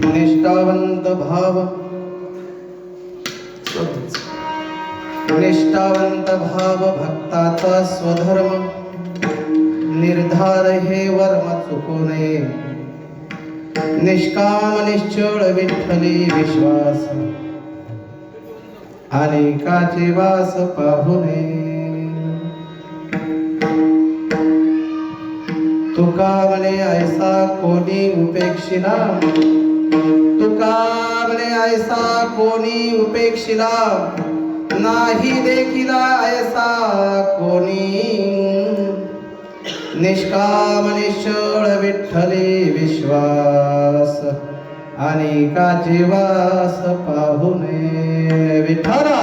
निष्ठावंत भाव निष्ठावंत भाव भक्ताचा स्वधर्म निर्धार हे वर्म चुकू नये निष्काम निश्चळ विठ्ठली विश्वास अनेकाचे वास पाहू नये तुका म्हणे ऐसा कोणी उपेक्षिला तुका म्हणे ऐसा कोणी उपेक्षिला नाही देखिला ऐसा कोणी निष्काम निश्चळ विठ्ठली विश्वास अनेकाचे वास पाहू नये विठ्ठला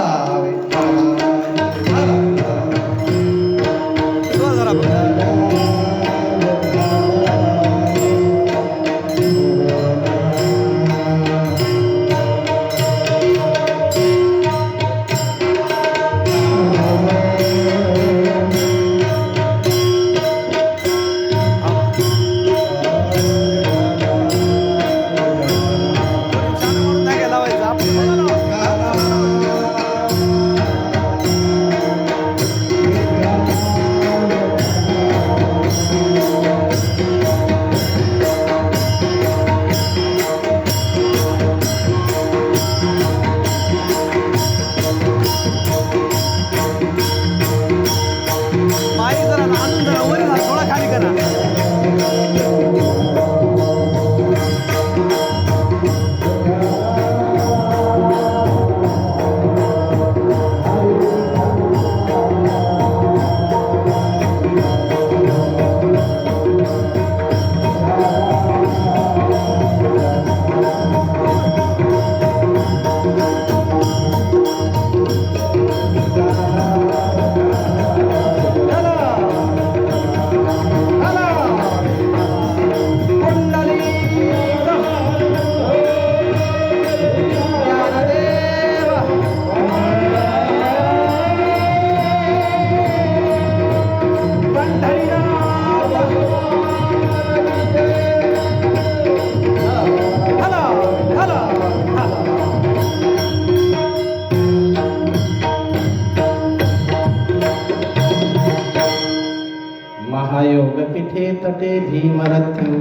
धीमरथ्यं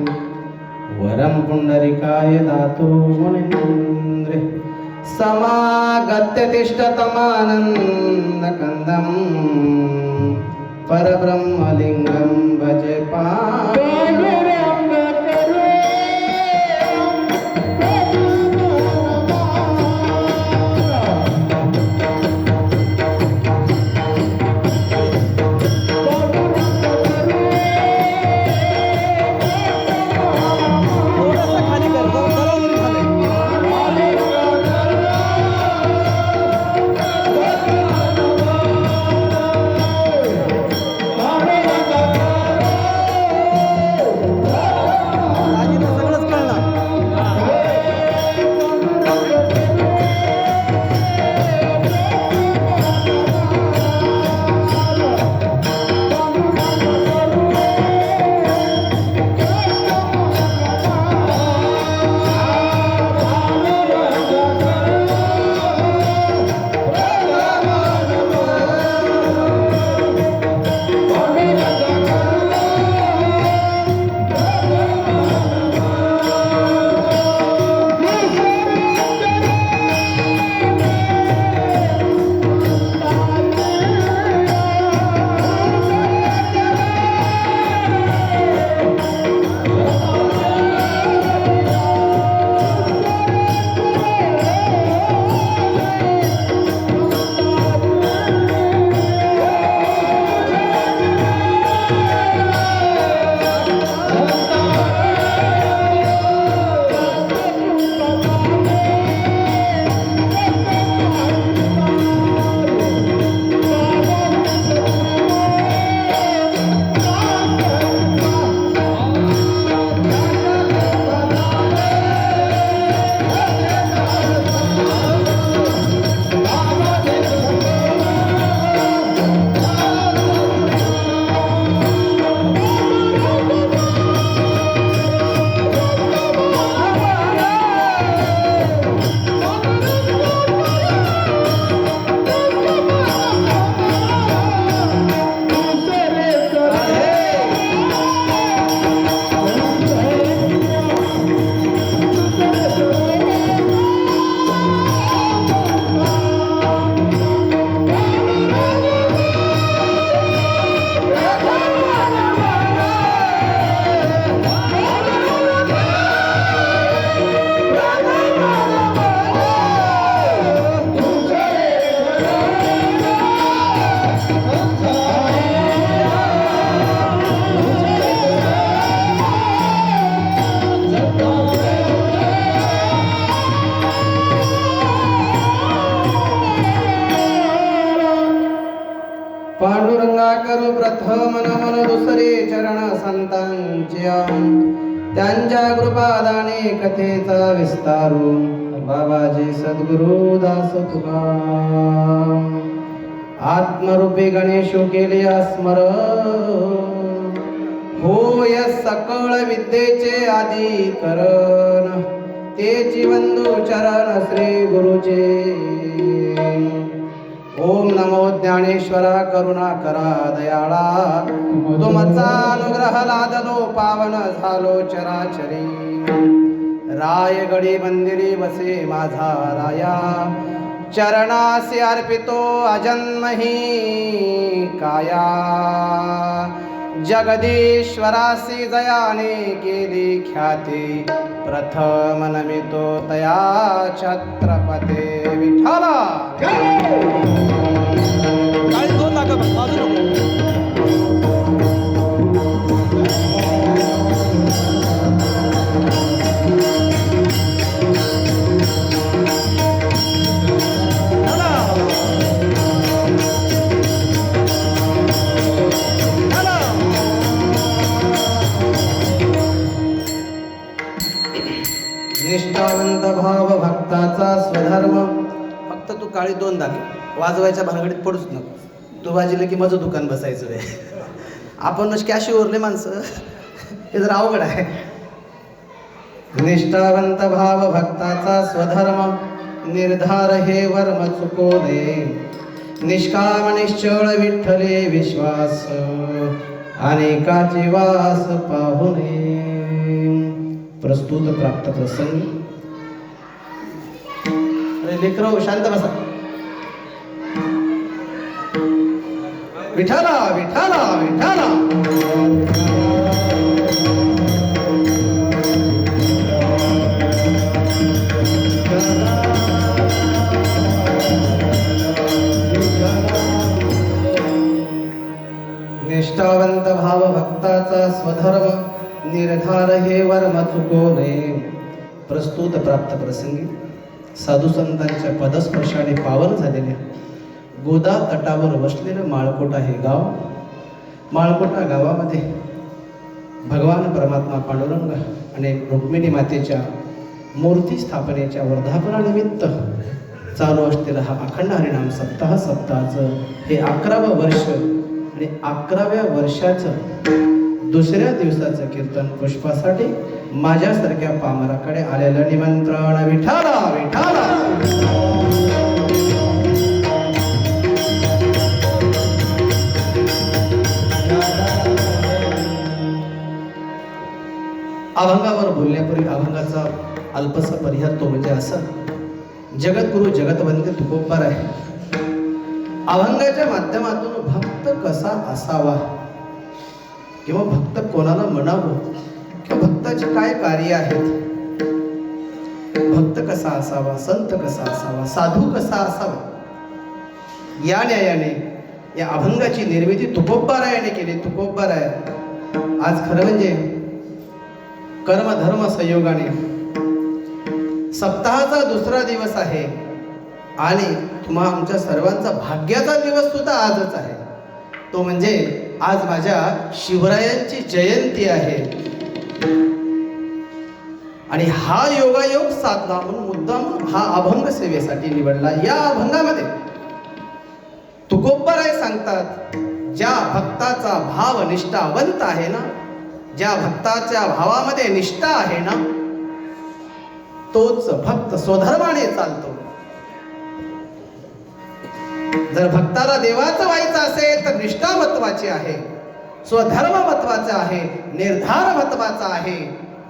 वरं पुंडरीकाय दातु मुनीन्द्रे समागत्य तिष्ठतमानन्दकन्दं परब्रह्मलिङ्गं भजे पांडुरंगा करू प्रथम नमन दुसरे चरण संतांच्या त्यांच्या कृपादाने कथेचा विस्तारू बाबाजी सद्गुरु दास तुका आत्मरूपी गणेशो केले स्मरण होय सकळ विद्येचे आदी करण तेची वंदू चरण श्री गुरुचे ओम नमो ज्ञानेश्वरा करुणा करा दयाळा तुमचा अनुग्रह लादलो पावन झालो चराचरी रायगडी मंदिरी बसे माझा राया चरणासी अर्पितो अजन्मही काया जगदीश्वरासी जयाने केली ख्याती प्रथम नमितो तया छत्रपते विठ्ठला निष्ठावंत भाव भक्ताचा स्वधर्म. फक्त तू काळी दोन दाखव, वाजवायच्या भानगडीत पडूच नको. तू वाजले की माझं दुकान बसायचं रे. आपण कॅशी उरले माणसं, हे जर अवघड आहे. निष्ठावंत भाव भक्ताचा स्वधर्म, निर्धार हे वर्म चुको दे. निष्काम निश्चळ विठ्ठले विश्वास, अनेकाचे वास पाहुणे प्रस्तुत प्राप्त प्रसंगी. अरे लेकरं शांत बसा. विठाला विठाला विठाला. निष्ठावंत भाव भक्ताचा स्वधर्म निर्धार हे वर्म चुको नये. प्रस्तुत प्राप्त प्रसंगी साधू संतांच्या पदस्पर्शाने पावन झालेल्या गोदा तटावर वसलेलं माळकोटा हे गाव. माळकोटा गावामध्ये भगवान परमात्मा पांडुरंग आणि रुक्मिणी मातेच्या मूर्ती स्थापनेच्या वर्धापनानिमित्त चालू असलेला हा अखंड हरिनाम सप्ताहाचं हे 11वं वर्ष आणि 11व्या वर्षाचं दुसऱ्या दिवसाचं कीर्तन पुष्पासाठी माझ्यासारख्या पामराकडे आलेलं निमंत्रण. विठाला विठाला. अभंगावर बोलण्यापूर्वी अभंगाचा अल्पसा परिहार तो म्हणजे असं. जगद्गुरु जगतवंदे तुकोबार आहे. अभंगाच्या माध्यमातून भक्त कसा असावा किंवा भक्त कोणाला म्हणावं किंवा भक्ताचे काय कार्य आहेत, भक्त कसा असावा, संत कसा असावा, साधू कसा असावा, या न्यायाने या अभंगाची निर्मिती तुकोबारायाने केली. तुकोबाराय आज खरं म्हणजे कर्म धर्म संयोगाने सप्ताहाचा दुसरा दिवस आहे आणि तुम्हा आमच्या सर्वांचा भाग्याचा दिवस सुद्धा आजच आहे. तो म्हणजे आज माझ्या शिवरायांची जयंती आहे आणि हा योगायोग साधला म्हणून मुद्दाम हा अभंग सेवेसाठी निवडला. या अभंगामध्ये तुकोबाराय सांगतात, ज्या भक्ताचा भाव निष्ठावंत आहे ना, ज्या भक्ताच्या भावामध्ये निष्ठा आहे ना, तोच भक्त स्वधर्माने चालतो. जर भक्ताला देवाचं व्हायचं असेल तर निष्ठा महत्वाची आहे, स्वधर्म महत्वाचा आहे, निर्धार महत्वाचा आहे,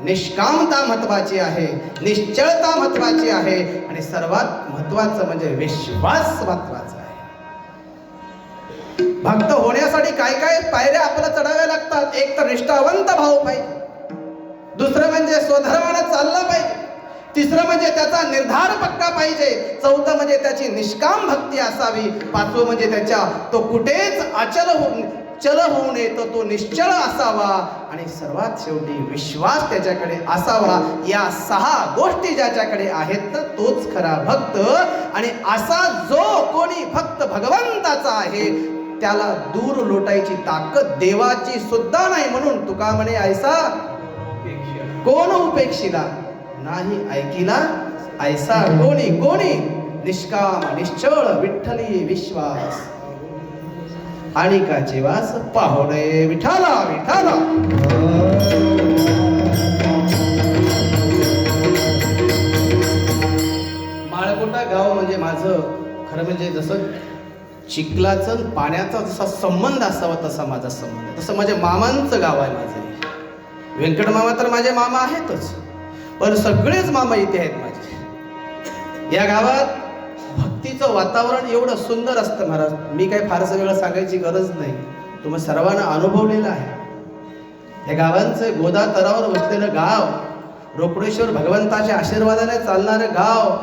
निष्कामता महत्वाची आहे, निश्चलता महत्वाची आहे आणि सर्वात महत्वाचं म्हणजे विश्वास महत्वाचा आहे. भक्त होण्यासाठी काय काय पायऱ्या आपल्याला चढाव्या लागतात. एक तर निष्ठावंत भाव पाहिजे, दुसरं म्हणजे स्वधर्माने चालला पाहिजे, तिसरं म्हणजे त्याचा निर्धार पक्का पाहिजे, चौथं म्हणजे त्याची निष्काम भक्ती असावी, पाचवं म्हणजे त्याच्या तो कुठेच चल होऊ नये तो निश्चळ असावा आणि सर्वात शेवटी विश्वास त्याच्याकडे असावा. या 6 गोष्टी ज्याच्याकडे आहेत तर तोच खरा भक्त. आणि असा जो कोणी भक्त भगवंताचा आहे त्याला दूर लोटायची ताकद देवाची सुद्धा नाही. म्हणून तुका म्हणे ऐसा कोण उपेक्षिला नाही ऐकिला ऐसा कोणी कोणी निष्काम निश्चळ विठ्ठली विश्वास आणि काचे वास पाहुणे. विठाला विठाला. माळकोटा गाव म्हणजे माझं खरं म्हणजे जसं चिखलाचं पाण्याचा जसा संबंध असावा तसा माझा संबंध. तसं माझ्या मामांचं गाव आहे माझं. व्यंकट मामा तर माझे मामा आहेतच, पण सगळेच मामा इथे आहेत माझे. या गावात भक्तीचं वातावरण एवढं सुंदर असतं महाराज, मी काही फारसं वेगळं सांगायची गरज नाही, तुम्ही सर्वांना अनुभवलेलं आहे. या गावांचं गोदा तरावर वसलेलं गाव, रोकडेश्वर भगवंताच्या आशीर्वादाने चालणारं गाव,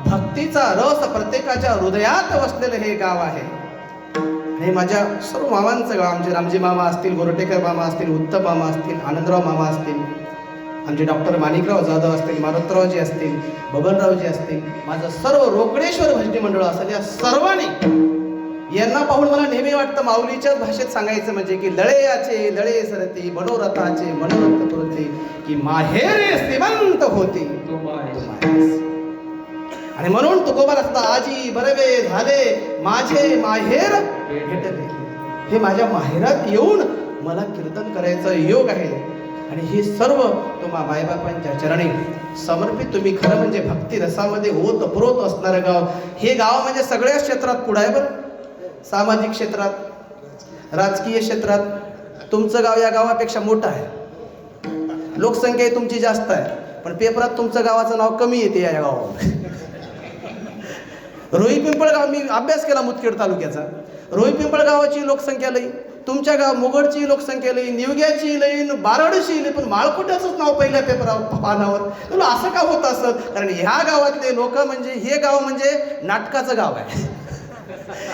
भक्तीचा रस प्रत्येकाच्या हृदयात वसलेलं हे गाव आहे. आणि माझ्या सर्व मामांचं गाव, आमचे रामजी मामा असतील, गोरटेकर मामा असतील, उत्तम मामा असतील, आनंदराव मामा असतील, आमचे डॉक्टर माणिकराव जाधव असतील, मारुतरावजी असतील, बबनरावजी असतील, माझं सर्व रोकडेश्वर भजनी मंडळ असेल, या सर्वांनी यांना पाहून मला नेहमी वाटतं माऊलीच्याच भाषेत सांगायचं म्हणजे की लळेयाचे लळे सरती मनोरथाचे मनोरथ पुरते की माहेरे श्रीमंत होते. आणि म्हणून तुकोबा असता आजी बरवे झाले माझे माहेर भेटले. हे माझ्या माहेरात येऊन मला कीर्तन करायचा योग आहे आणि हे सर्व तुम्हा मायबापांच्या चरणी समर्पित. तुम्ही खरं म्हणजे भक्ती रसामध्ये ओतप्रोत असणारं गाव. हे गाव म्हणजे सगळ्या क्षेत्रात पुढे आहे बरं. सामाजिक क्षेत्रात, राजकीय क्षेत्रात, तुमचं गाव या गावापेक्षा मोठं आहे, लोकसंख्या तुमची जास्त आहे, पण पेपरात तुमचं गावाचं नाव कमी येते या गावावर. रोही पिंपळगाव, मी अभ्यास केला मुदखेड तालुक्याचा. रोही पिंपळगावाची लोकसंख्या लई, तुमच्या गाव मुगडची लोकसंख्या लई, निवग्याची लई, बारडची लई, पण माळकुट्याचंच नाव पहिल्या पानावर. तुला असं का होत असं? कारण ह्या गावातले लोक म्हणजे हे गाव म्हणजे नाटकाचं गाव आहे.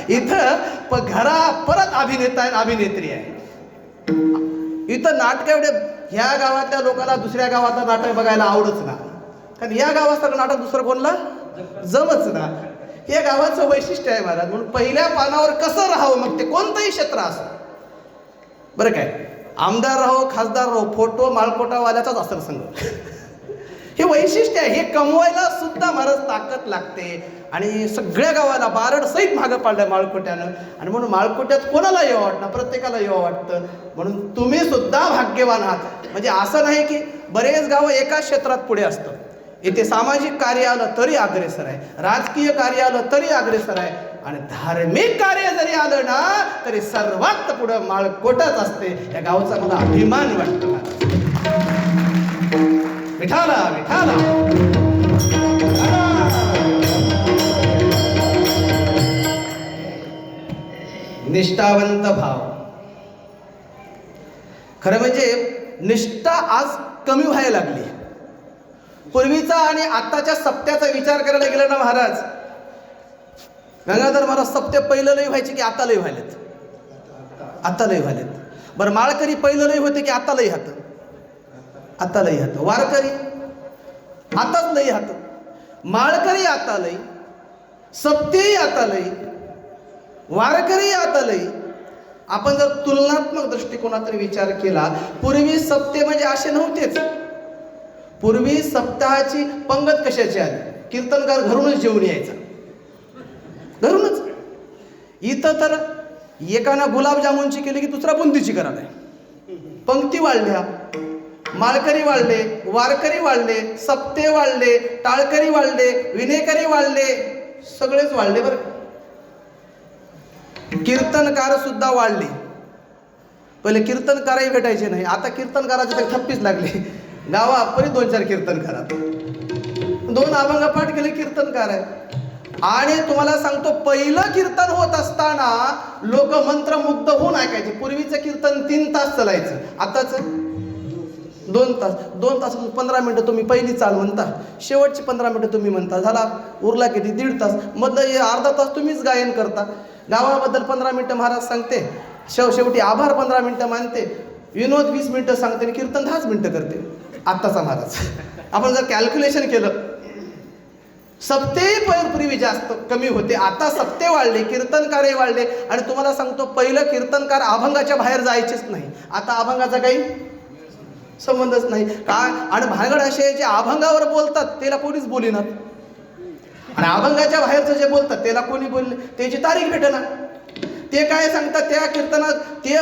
इथं घरा परत अभिनेता आहे, अभिनेत्री आहे. इथं नाटक एवढे, ह्या गावातल्या लोकांना दुसऱ्या गावातलं नाटक बघायला आवडच ना, कारण या गावासारखं नाटक दुसरं कोणला जमच ना. हे गावाचं वैशिष्ट्य आहे महाराज. म्हणून पहिल्या पानावर कसं राहावं, मग ते कोणतंही क्षेत्र असो, बरं काय, आमदार राहो, खासदार राहो, फोटो माळकोटावाल्याचाच असेल संघ. हे वैशिष्ट्य आहे. हे कमवायला सुद्धा महाराज ताकद लागते. आणि सगळ्या गावाला बारड सहित मागं पाडलं माळकोट्यानं. आणि म्हणून माळकोट्यात कोणाला येऊ वाटतं, प्रत्येकाला येऊ वाटतं. म्हणून तुम्ही सुद्धा भाग्यवान आहात. म्हणजे असं नाही की बरेच गावं एकाच क्षेत्रात पुढे असतं. इथे सामाजिक कार्य आलं तरी अग्रेसर आहे, राजकीय कार्य आलं तरी अग्रेसर आहे, आणि धार्मिक कार्य जरी आलं ना तरी सर्वात पुढं माळकोटच असते. या गावचा मला अभिमान वाटतो. विठाला विठाला. निष्ठावंत भाव. खरं म्हणजे निष्ठा आज कमी व्हायला लागली. पूर्वीचा आणि आत्ताच्या सप्त्याचा विचार करायला गेला ना महाराज, गंगाधर महाराज, सप्ते पहिलं लई व्हायचे की आता लई व्हायलेत? आता लई व्हायलेत. बरं, माळकरी पहिलं लई होते की आता लई हात? आता लई हात. वारकरी आताच लई हात. माळकरी आता लई, सप्तेही आता लई, वारकरी आता लई. आपण जर तुलनात्मक दृष्टिकोनातून विचार केला, पूर्वी सप्ते म्हणजे असे नव्हतेच. पूर्वी सप्ताहाची पंगत कशाची आली? कीर्तनकार घरूनच जेवून यायचा, घरूनच. इथं तर एकानं गुलाबजामुनची केली की दुसरा बुंदीची करायला. पंक्ती वाढल्या, माळकरी वाढले, वारकरी वाढले, सप्ते वाढले, टाळकरी वाढले, विनेकरी वाढले, सगळेच वाढले. बरं, कीर्तनकार सुद्धा वाढले. पहिले कीर्तनकारही भेटायचे नाही, आता कीर्तनकाराची तर थप्पीच लागली. गावा परी 2-4 कीर्तनकार, 2 अभंग पाठ केले कीर्तनकार आहे. आणि तुम्हाला सांगतो, पहिलं कीर्तन होत असताना लोक मंत्रमुग्ध होऊन ऐकायचे. पूर्वीचं कीर्तन 3 तास चालायचं, आताच 2 तास. 2 तास 15 मिनिटं तुम्ही पहिली चाल म्हणता, शेवटची 15 मिनिटं तुम्ही म्हणता, झाला उरला किती 1.5 तास. मधलं अर्धा तास तुम्हीच गायन करता. गावाबद्दल 15 मिनिटं महाराज सांगते, शेवटी आभार 15 मिनिटं मानते, विनोद 20 मिनिटं सांगते, आणि कीर्तन 10 मिनिटं करते आत्ताचा महाराज. आपण जर कॅल्क्युलेशन केलं, सप्तेही पूर्वी जास्त कमी होते, आता सप्ते वाढले, कीर्तनकारही वाढले. आणि तुम्हाला सांगतो, पहिलं कीर्तनकार अभंगाच्या बाहेर जायचेच नाही, आता अभंगाचा काही संबंधच नाही. काय, आणि भानगड असे जे अभंगावर बोलतात त्याला कोणीच बोलिनात, आणि अभंगाच्या बाहेरचं जे बोलतात त्याला कोणी बोलले, त्याची तारीख भेटेना. ते काय सांगतात त्या कीर्तनात, ते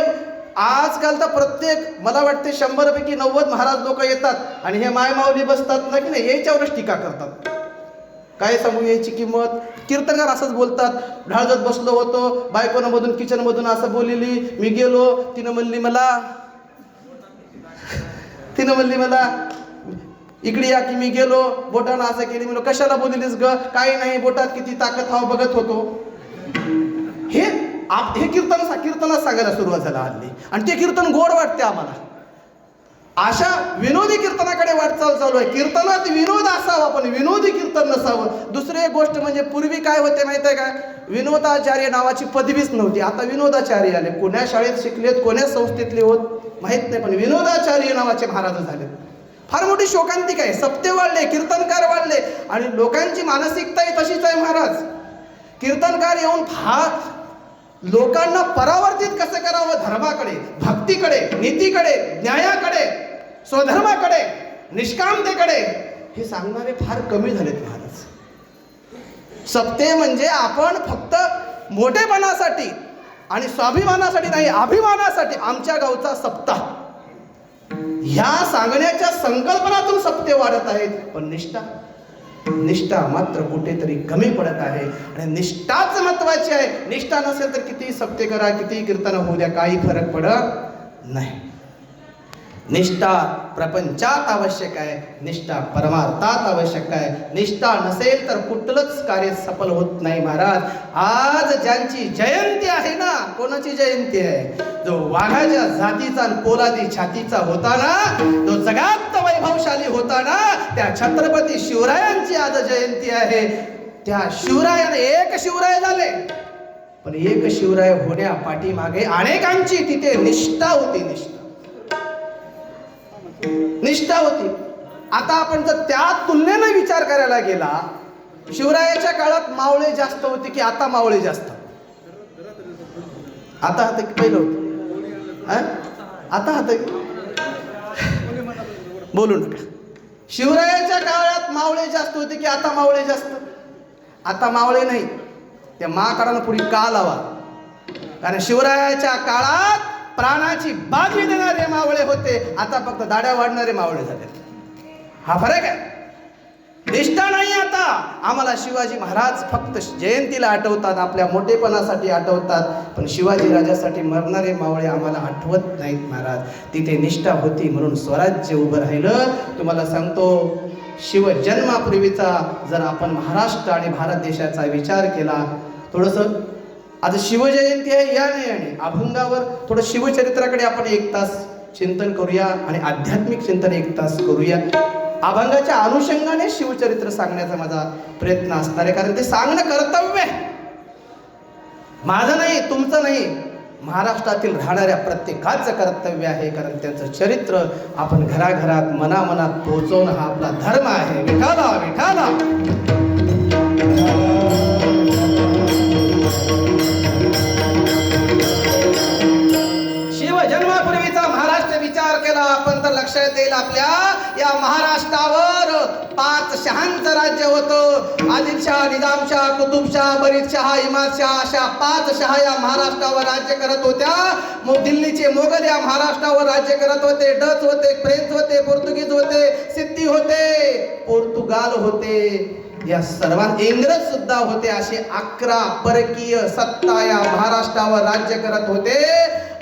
आजकाल तर प्रत्येक, मला वाटते 100 पैकी 90 महाराज लोक येतात आणि हे मायमाऊली बसतात ना की नाही, याच्यावरच टीका करतात. काय सांगू याची किंमत. कीर्तनकार असंच बोलतात, ढाळजत बसलो होतो, बायकोनं मधून किचनमधून असं बोललेली, मी गेलो, तिनं म्हणली मला इकडे या की मी गेलो, बोटानं असं केली, म्हणलो कशाला बोललीस ग, काही नाही, बोटात किती ताकद हाव बघत होतो. हे कीर्तनात सांगायला सुरुवात झाला हल्ली, आणि ते कीर्तन गोड वाटते आम्हाला. अशा विनोदी कीर्तनाकडे वाटचाल चालू आहे. कीर्तनात विनोद असावा, पण विनोदी कीर्तन नसावं. दुसरी एक गोष्ट म्हणजे, पूर्वी काय होते माहिती आहे काय, विनोदाचार्य नावाची पदवीच नव्हती, आता विनोदाचार्य आले. कोण्या शाळेत शिकलेत, कोण्या संस्थेतले होत माहीत नाही, पण विनोदाचार्य नावाचे महाराज झाले. फार मोठी शोकांतिक आहे. सप्ते वाढले, कीर्तनकार वाढले, आणि लोकांची मानसिकताही तशीच आहे महाराज. कीर्तनकार येऊन लोकांना परावर्तित कसं करावं, धर्माकडे, भक्तीकडे, नीतीकडे, न्यायाकडे, स्वधर्माकडे, निष्कामतेकडे, हे सांगणारे फार कमी झालेत महाराज. सप्ते म्हणजे आपण फक्त मोठेपणासाठी आणि स्वाभिमानासाठी नाही, अभिमानासाठी आमच्या गावचा सप्ताह, ह्या सांगण्याच्या संकल्पनातून सप्ते वाढत आहेत. पण निष्ठा मात्र कुठेतरी कमी पडत आहे, आणि निष्ठाच महत्वाची आहे. निष्ठा नसेल तर किती सप्ते करा, किती कीर्तन होऊ द्या, काही फरक पडत नाही. निष्ठा प्रपंचात आवश्यक आहे, निष्ठा परमार्थात आवश्यक आहे. निष्ठा नसेल तर कुठलंच कार्य सफल होत नाही महाराज. आज ज्यांची जयंती आहे ना, कोणाची जयंती आहे? जो वाघाच्या जातीचा आणि पोलादी छातीचा होता ना, जो जगात वैभवशाली होता ना, त्या छत्रपती शिवरायांची आज जयंती आहे. त्या शिवरायाने एक शिवराय झाले, पण एक शिवराय होण्या पाठीमागे अनेकांची तिथे निष्ठा होती. निष्ठा होती. आता आपण जर त्या तुलनेने विचार करायला गेला, शिवरायाच्या काळात मावळे जास्त होते की आता मावळे जास्त? आता हात की पहिलं होतं? आता हात बोलू नका. शिवरायाच्या काळात मावळे जास्त होते की आता मावळे जास्त? आता मावळे नाही, त्या माकडानं पुढे का लावा. कारण शिवरायाच्या काळात प्राणाची बाजी देणारे मावळे होते, आता फक्त दाढ्या वाढणारे मावळे झाले. हा फरक आहे. निष्ठा नाही. आता आम्हाला शिवाजी महाराज फक्त जयंतीला आठवतात, आपल्या मोठेपणासाठी आठवतात, पण शिवाजी राजासाठी मरणारे मावळे आम्हाला आठवत नाहीत महाराज. तिथे निष्ठा होती म्हणून स्वराज्य उभं राहिलं. तुम्हाला सांगतो, शिवजन्मापूर्वीचा जर आपण महाराष्ट्र आणि भारत देशाचा विचार केला, थोडंसं आज शिवजयंती आहे या नाही, आणि अभंगावर थोडं शिवचरित्राकडे आपण 1 तास चिंतन करूया आणि आध्यात्मिक चिंतन 1 तास करूया. अभंगाच्या अनुषंगाने शिवचरित्र सांगण्याचा माझा प्रयत्न असणार आहे, कारण ते सांगणं कर्तव्य आहे. माझं नाही, तुमचं नाही, महाराष्ट्रातील राहणाऱ्या प्रत्येकाचं कर्तव्य आहे. कारण त्यांचं चरित्र आपण घराघरात मनामनात पोहोचवणं हा आपला धर्म आहे. विठाला विठाला. शिवजन्मापूर्वीचा महाराष्ट्र विचार केला आपण तर लक्षात येईल आपल्या या महाराष्ट्रावर 5 शहांचं राज्य होतं. आदिलशाह, निजामशाह, कुतुबशाह, बरीदशाह, इमादशाह अशा 5 शहा या महाराष्ट्रावर राज्य करत होत्या. मग दिल्लीचे मोगल या महाराष्ट्रावर राज्य करत होते. डच होते, फ्रेंच होते, पोर्तुगीज होते, सिद्धी होते, पोर्तुगाल होते, या सर्वांत इंग्रज सुद्धा होते. असे 11 परकीय सत्ता या महाराष्ट्रावर राज्य करत होते.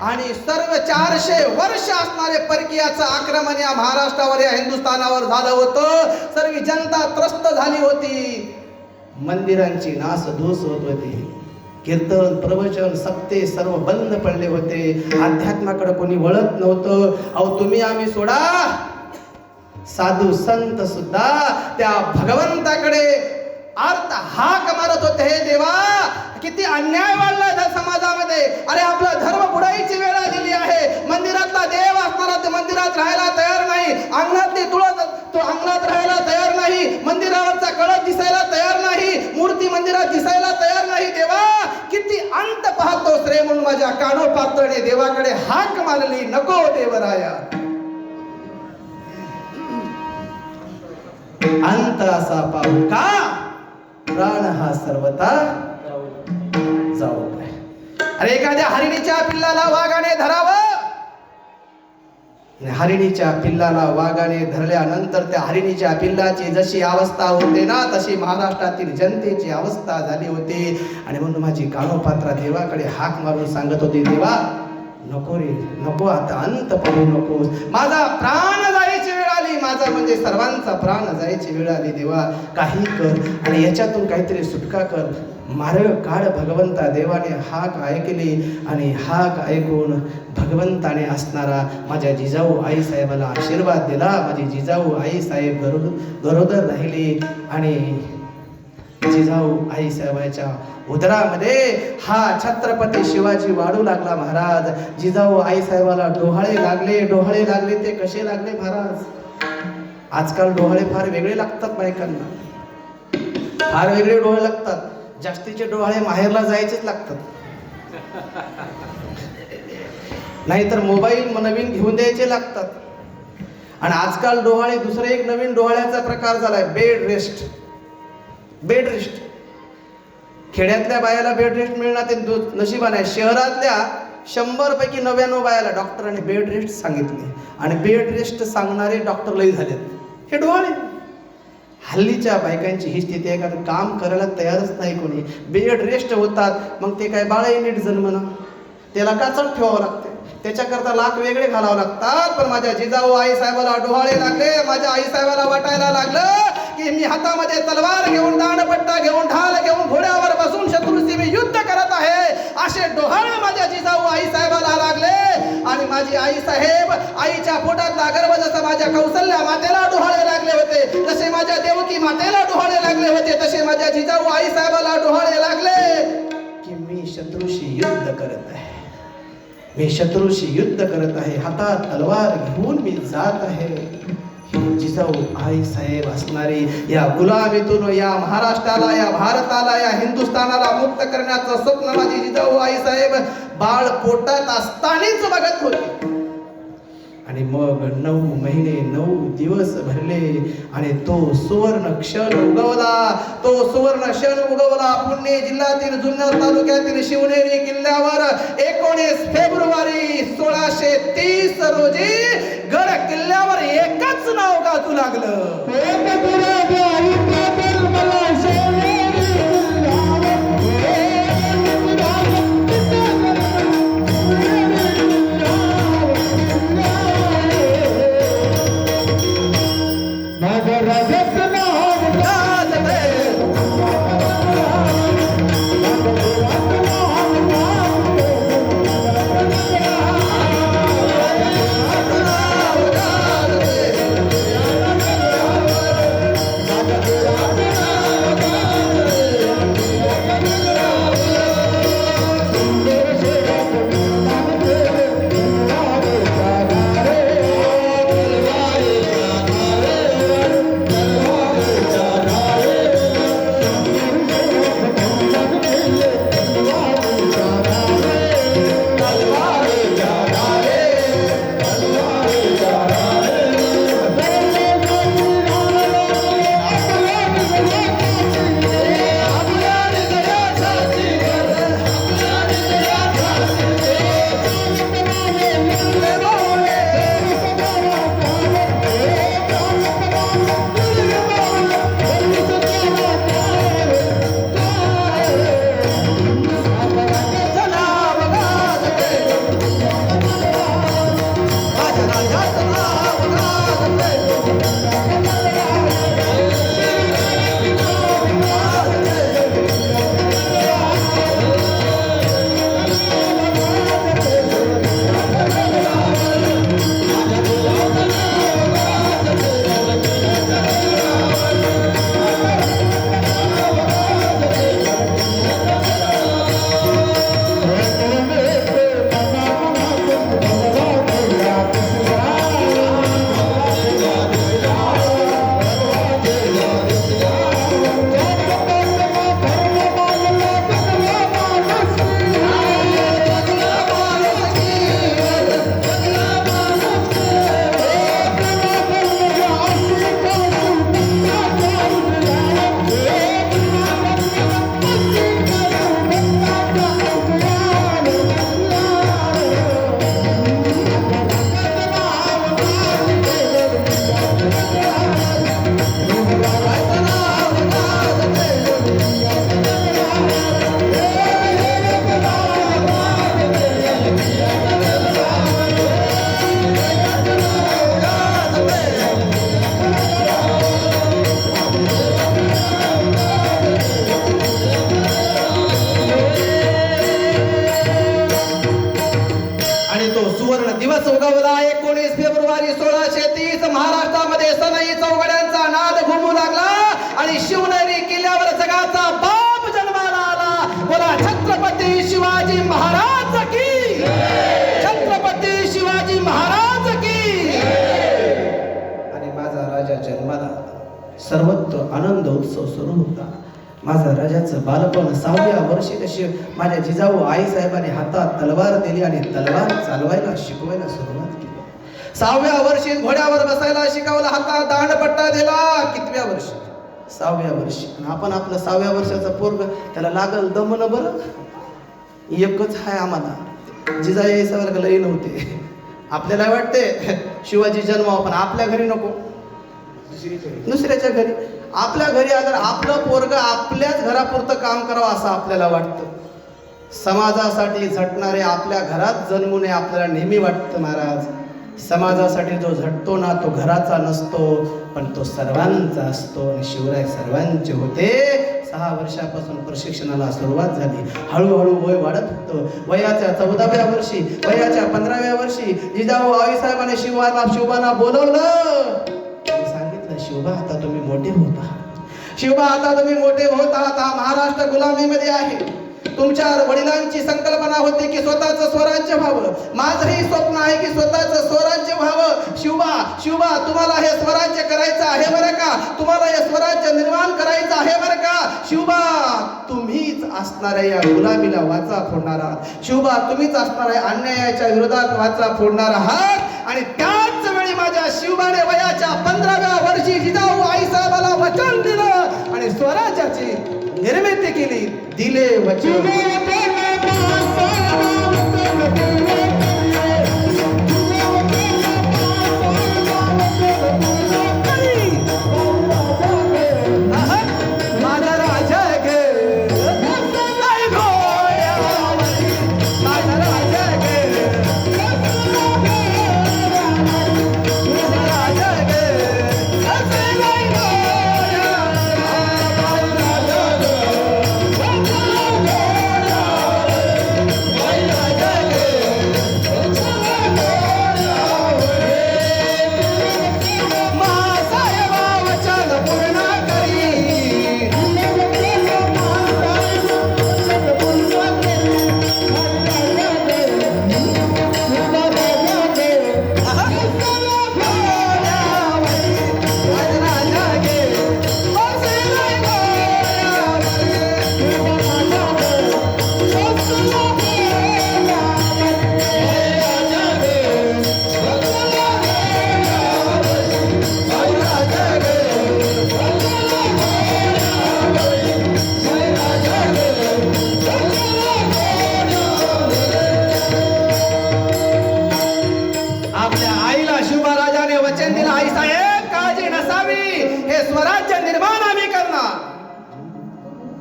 आणि सर्व 400 वर्ष असणारे परकीयाचं आक्रमण या महाराष्ट्रावर, या हिंदुस्थानावर झालं होतं. सर्व जनता त्रस्त झाली होती. मंदिरांची नासधूस होत होती. कीर्तन, प्रवचन, सप्ते सर्व बंद पडले होते. अध्यात्माकडे कोणी वळत नव्हतं. अहो तुम्ही आम्ही सोडा, साधू संत सुद्धा त्या भगवंताकडे अर्थ हाक मारत होते. हे देवा, किती अन्याय वाढलाय त्या समाजामध्ये. अरे आपला धर्म बुडायची वेळ आलेली आहे. मंदिरातला देव असणारा ते मंदिरात राहायला तयार नाही. अंगणातली तुळस तो अंगणात राहायला तयार नाही. मंदिरावरचा कळस दिसायला तयार नाही. मूर्ती मंदिरात दिसायला तयार नाही. देवा, किती अंत पाहतोस रे म्हणून माझ्या कानोपात्राने देवाकडे हाक मारली, नको देवराया. अंत असा पाहू का, प्राण हा सर्वता जाऊ. अरे एखाद्या हरिणीच्या पिल्लाला वाघाने धरावं, हरिणीच्या पिल्लाला वाघाने धरल्यानंतर त्या हरिणीच्या पिल्लाची जशी अवस्था होते ना, तशी महाराष्ट्रातील जनतेची अवस्था झाली होती. आणि म्हणून माझी कानोपात्रा देवाकडे हाक मारून सांगत होती, देवा नको रे, नको, आता अंत पाहू नकोस. माझा प्राण जायची वेळ आली, माझा म्हणजे सर्वांचा प्राण जायची वेळ आली. देवा काही कर आणि याच्यातून काहीतरी सुटका कर, मार्ग काढ. भगवंता देवाने हाक ऐकली आणि हाक ऐकून भगवंताने असणारा माझ्या जिजाऊ आई साहेबाला आशीर्वाद दिला. माझी जिजाऊ आई साहेब गरोदर राहिली आणि जिजाऊ आई साहेबाच्या उदरामध्ये हा छत्रपती शिवाजी वाढू लागला महाराज. जिजाऊ आई साहेबाला डोहाळे लागले. ते कसे लागले महाराज? आजकाल डोहाळे फार वेगळे लागतात बायकांना, फार वेगळे डोळे लागतात. जास्तीचे डोहाळे माहेरला जायचेच लागतात, नाहीतर मोबाईल नवीन घेऊन द्यायचे लागतात. आणि आजकाल डोहाळे दुसरे एक नवीन डोहाळ्याचा प्रकार झालाय, बेड रेस्ट. खेड्यातल्या बायाला बेड रेस्ट मिळणार ते नशिबाने आहे. शहरातल्या 100 पैकी 99 बायाला डॉक्टरांनी बेड रेस्ट सांगितले आणि बेड रेस्ट सांगणारे डॉक्टर लई झालेत. हे डोहाळे. हल्लीच्या बायकांची ही स्थिती आहे, कारण काम करायला तयारच नाही कोणी. बेड रेस्ट होतात, मग ते काय बाळही नीट जन्मना, त्याला काचत ठेवावं लागते. त्याच्याकरता लाख वेगळे घालावं लागतात. पण माझ्या जिजाऊ आई साहेबाला डोहाळे लागले. माझ्या आई साहेबाला वाटायला लागलं की मी हातामध्ये तलवार घेऊन, दांडपट्टा घेऊन, ढाल घेऊन, घोड्यावर बसून शत्रूशी मी युद्ध करत आहे. असे डोहाळे माझ्या जिजाऊ आई साहेबाला लागले. आणि माझी आई साहेब, आईच्या पोटातला गर्भ जसं माझ्या कौसल्या मातेला डोहाळे लागले होते, जसे माझ्या देवकी मातेला डोहाळे लागले होते, तसे माझ्या जिजाऊ आई साहेबाला डोहाळे लागले की मी शत्रूशी युद्ध करत आहे. मी शत्रूशी युद्ध करत आहे. हातात तलवार घेऊन मी जात आहे. जिजाऊ आई साहेब असणारी या गुलामीतून या महाराष्ट्राला, या भारताला, या हिंदुस्थानाला मुक्त करण्याचं स्वप्न माझी जिजाऊ आई साहेब बाळ पोटात असतानाच बघत होती. आणि मग 9 महिने 9 दिवस भरले आणि तो सुवर्ण क्षण उगवला. तो सुवर्ण क्षण उगवला पुणे जिल्ह्यातील जुन्नर तालुक्यातील शिवनेरी किल्ल्यावर 19 फेब्रुवारी 1630 रोजी गड किल्ल्यावर एकच नाव गाजू लागलं. दिवस उगवला 19 फेब्रुवारी 1630 महाराष्ट्रामध्ये सनई चौघड्यांचा नाद घुमू लागला आणि शिवनेरी किल्ल्यावर जगाचा बाप जन्माला आला. बोला छत्रपती शिवाजी महाराज की, छत्रपती शिवाजी महाराज की. आणि माझा राजा जन्माला सर्वत्र आनंद उत्सव सुरू होता. माझा राजाचं बालपण 6व्या वर्षी तशी माझ्या जिजाऊ आई साहेबांनी हातात तलवार दिली आणि तलवार चालवायला शिकवायला सुरुवात केली. 6व्या वर्षी घोड्यावर बसायला शिकवलं, हातात दांडपट्टा दिला. कितव्या वर्षी? 6व्या वर्षी. आपण आपलं 6व्या वर्षाचं पोरग त्याला लागल दमन बरं एकच आहे आम्हाला. जिजाऊ आई साहेबांना लई नव्हते. आपल्याला वाटते शिवाजी जन्मावा, पण आपल्या घरी नको, दुसऱ्याच्या घरी. आपल्या घरी अगर आपलं पोरग आपल्याच घरापुरतं काम करावं असं आपल्याला वाटतं. समाजासाठी झटणारे आपल्या घरात जन्मू नये आपल्याला नेहमी वाटतं महाराज. समाजासाठी जो झटतो ना तो घराचा नसतो पण तो सर्वांचा असतो. आणि शिवराय सर्वांचे होते. 6 वर्षापासून प्रशिक्षणाला सुरुवात झाली. हळूहळू वय वाढत होतं. वयाच्या 14व्या वर्षी, वयाच्या 15व्या वर्षी जिजाऊ आईसाहेबांनी शिवबांना बोलवलं. सांगितलं, शिवबा आता तुम्ही मोठे होत आहात. शिवबा आता तुम्ही मोठे होत आहात. हा महाराष्ट्र गुलामीमध्ये आहे. तुमच्या वडिलांची संकल्पना होती की स्वतःचं स्वराज्य व्हावं. माझंही स्वप्न आहे की स्वतःचं स्वराज्य व्हावं. शिवबा तुम्हाला हे स्वराज्य करायचं आहे बरं का. तुम्हाला हे स्वराज्य निर्माण करायचं आहे बरं का. शिवबा तुम्हीच असणाऱ्या या गुलामीला वाचा फोडणार आहात. शिवबा तुम्हीच असणाऱ्या अन्यायाच्या विरोधात वाचा फोडणार आहात. आणि त्याच वेळी माझ्या शिवबाने वयाच्या 15व्या वर्षी जिजाऊ आईसाहेबाला वचन दिलं आणि स्वराज्याची निर्मिती केली. दिले वचन. माझा राजा गे